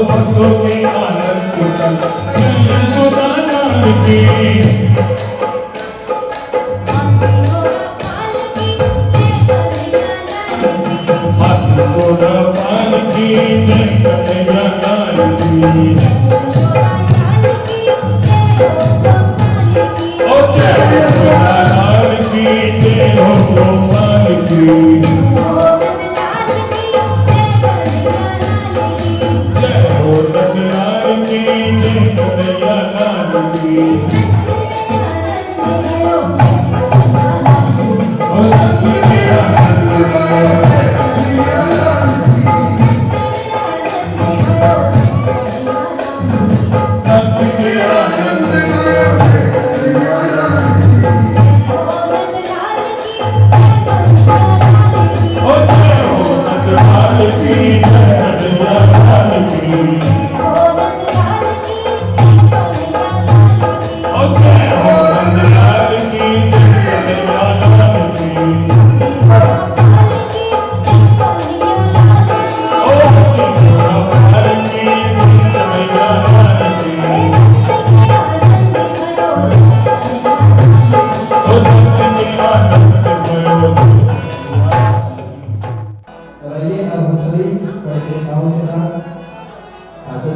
भक्तों के आनंद चल जय यशोदा लाल की हाथ घोड़ा पाल की जय कन्हैया लाल की ओ जय यशोदा लाल की जय हो गोपाल की जय हो नंद लाल की जय कन्हैया लाल की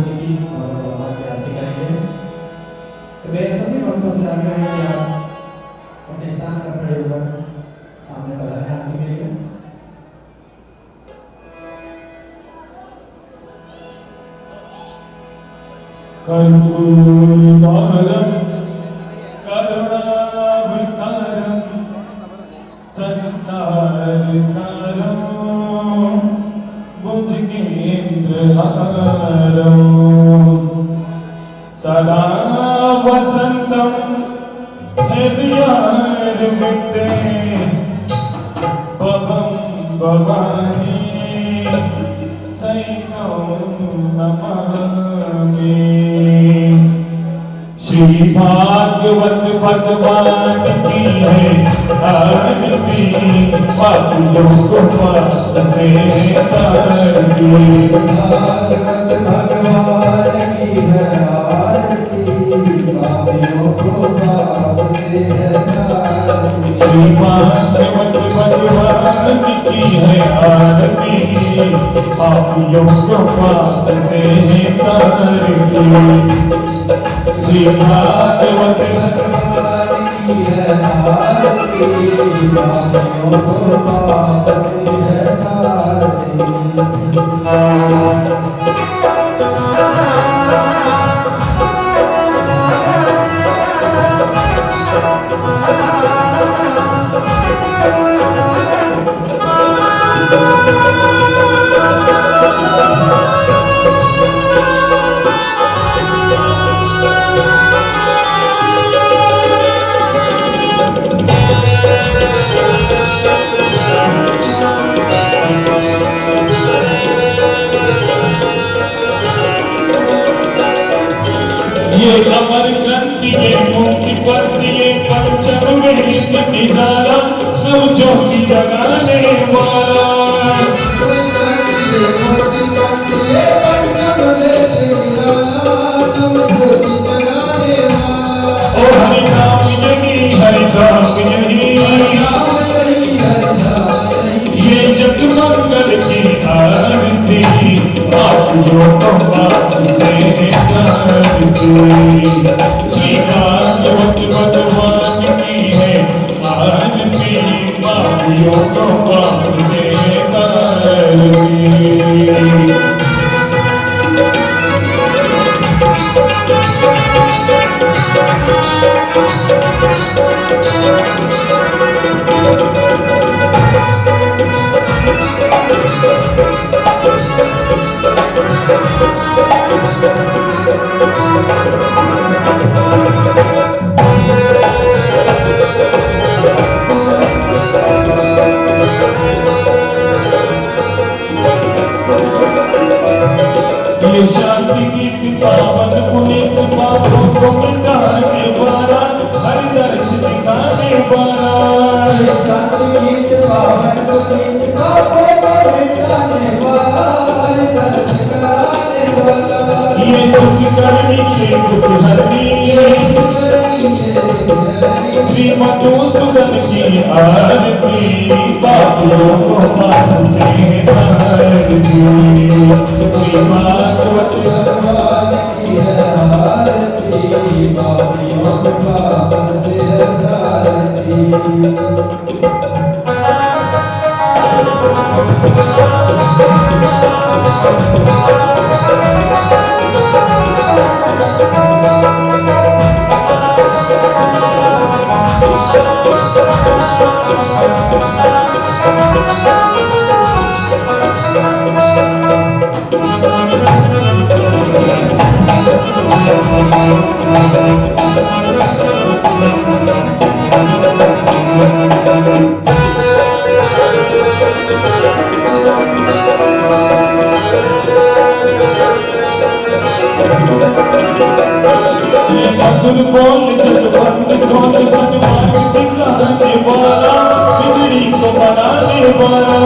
जी की और भगवान की आरती करेंगे। तो मेरे सभी भक्तों से आग्रह है कि आप अपने स्थान पर खड़े होकर सामने पधारें आरती के लिए। कर्पूरगौरम करुणावतारम संसार सारम भुजगेन्द्रहारम सदा वसंतम हृदयारविंदे भवं भवानी सैनं नमामि। श्री भागवत भगवान की है आरती, पापियों को पाप से तारती। भागवत भगवान की है आरती, पापियों को पाप से तारती। श्री भागवत भगवान की है आरती, पापियों को पाप से तारती। श्री भागवत भगवान की है आरती, पापियों को पाप से तारती। ये अमर ग्रंथि ये मुक्ति पथ ये पंचम वेद निराला, नव ज्योति जगाने वाला। ओ हरि नाम यही हरि धाम यही, ये जग मंगल की आरती, पापियों को पाप से तारती। श्री भागवत भगवान की है आरती, पापियों को पाप से तारती। ये शांति गीत पावन पुनीत पापों को मिटाने वाला, हरि दर्श दिखाने वाला। शांति गीत पावन पुनीत पापों को मिटाने वाला, हरि दर्श कराने वाला। ये सुख करनी ये दुख हरनी, श्री मधुसूदन की आरती, पापियों को पाप से तारती। श्री भागवत भगवान की है आरती, पापियों को पाप से तारती। मधुर बोल जगवंत कौन सन्मार्ग दिखाने वाला, बिगड़ी को बनाने वाला।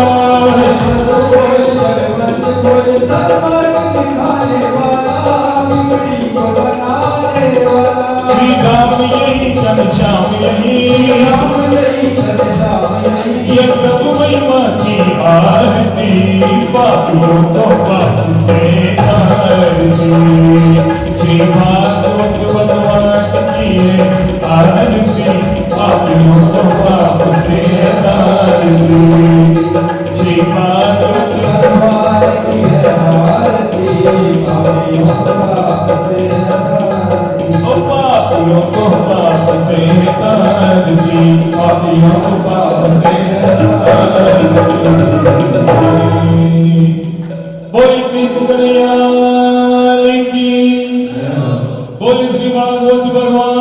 श्री राम यही घनश्याम यही, ये प्रभु महिमा की आरती, पापियों को पाप से तारती। दी। श्री भागवत भगवान की है आरती, पापियों को पाप से तार दी। श्री भागवत भगवान की है आरती, पापियों को पाप से तार दी। पापियों को पाप से तार दी, पापियों को पाप से तार दी। बोल कृष्ण कन्हैया की, बोल श्री भागवत भगवान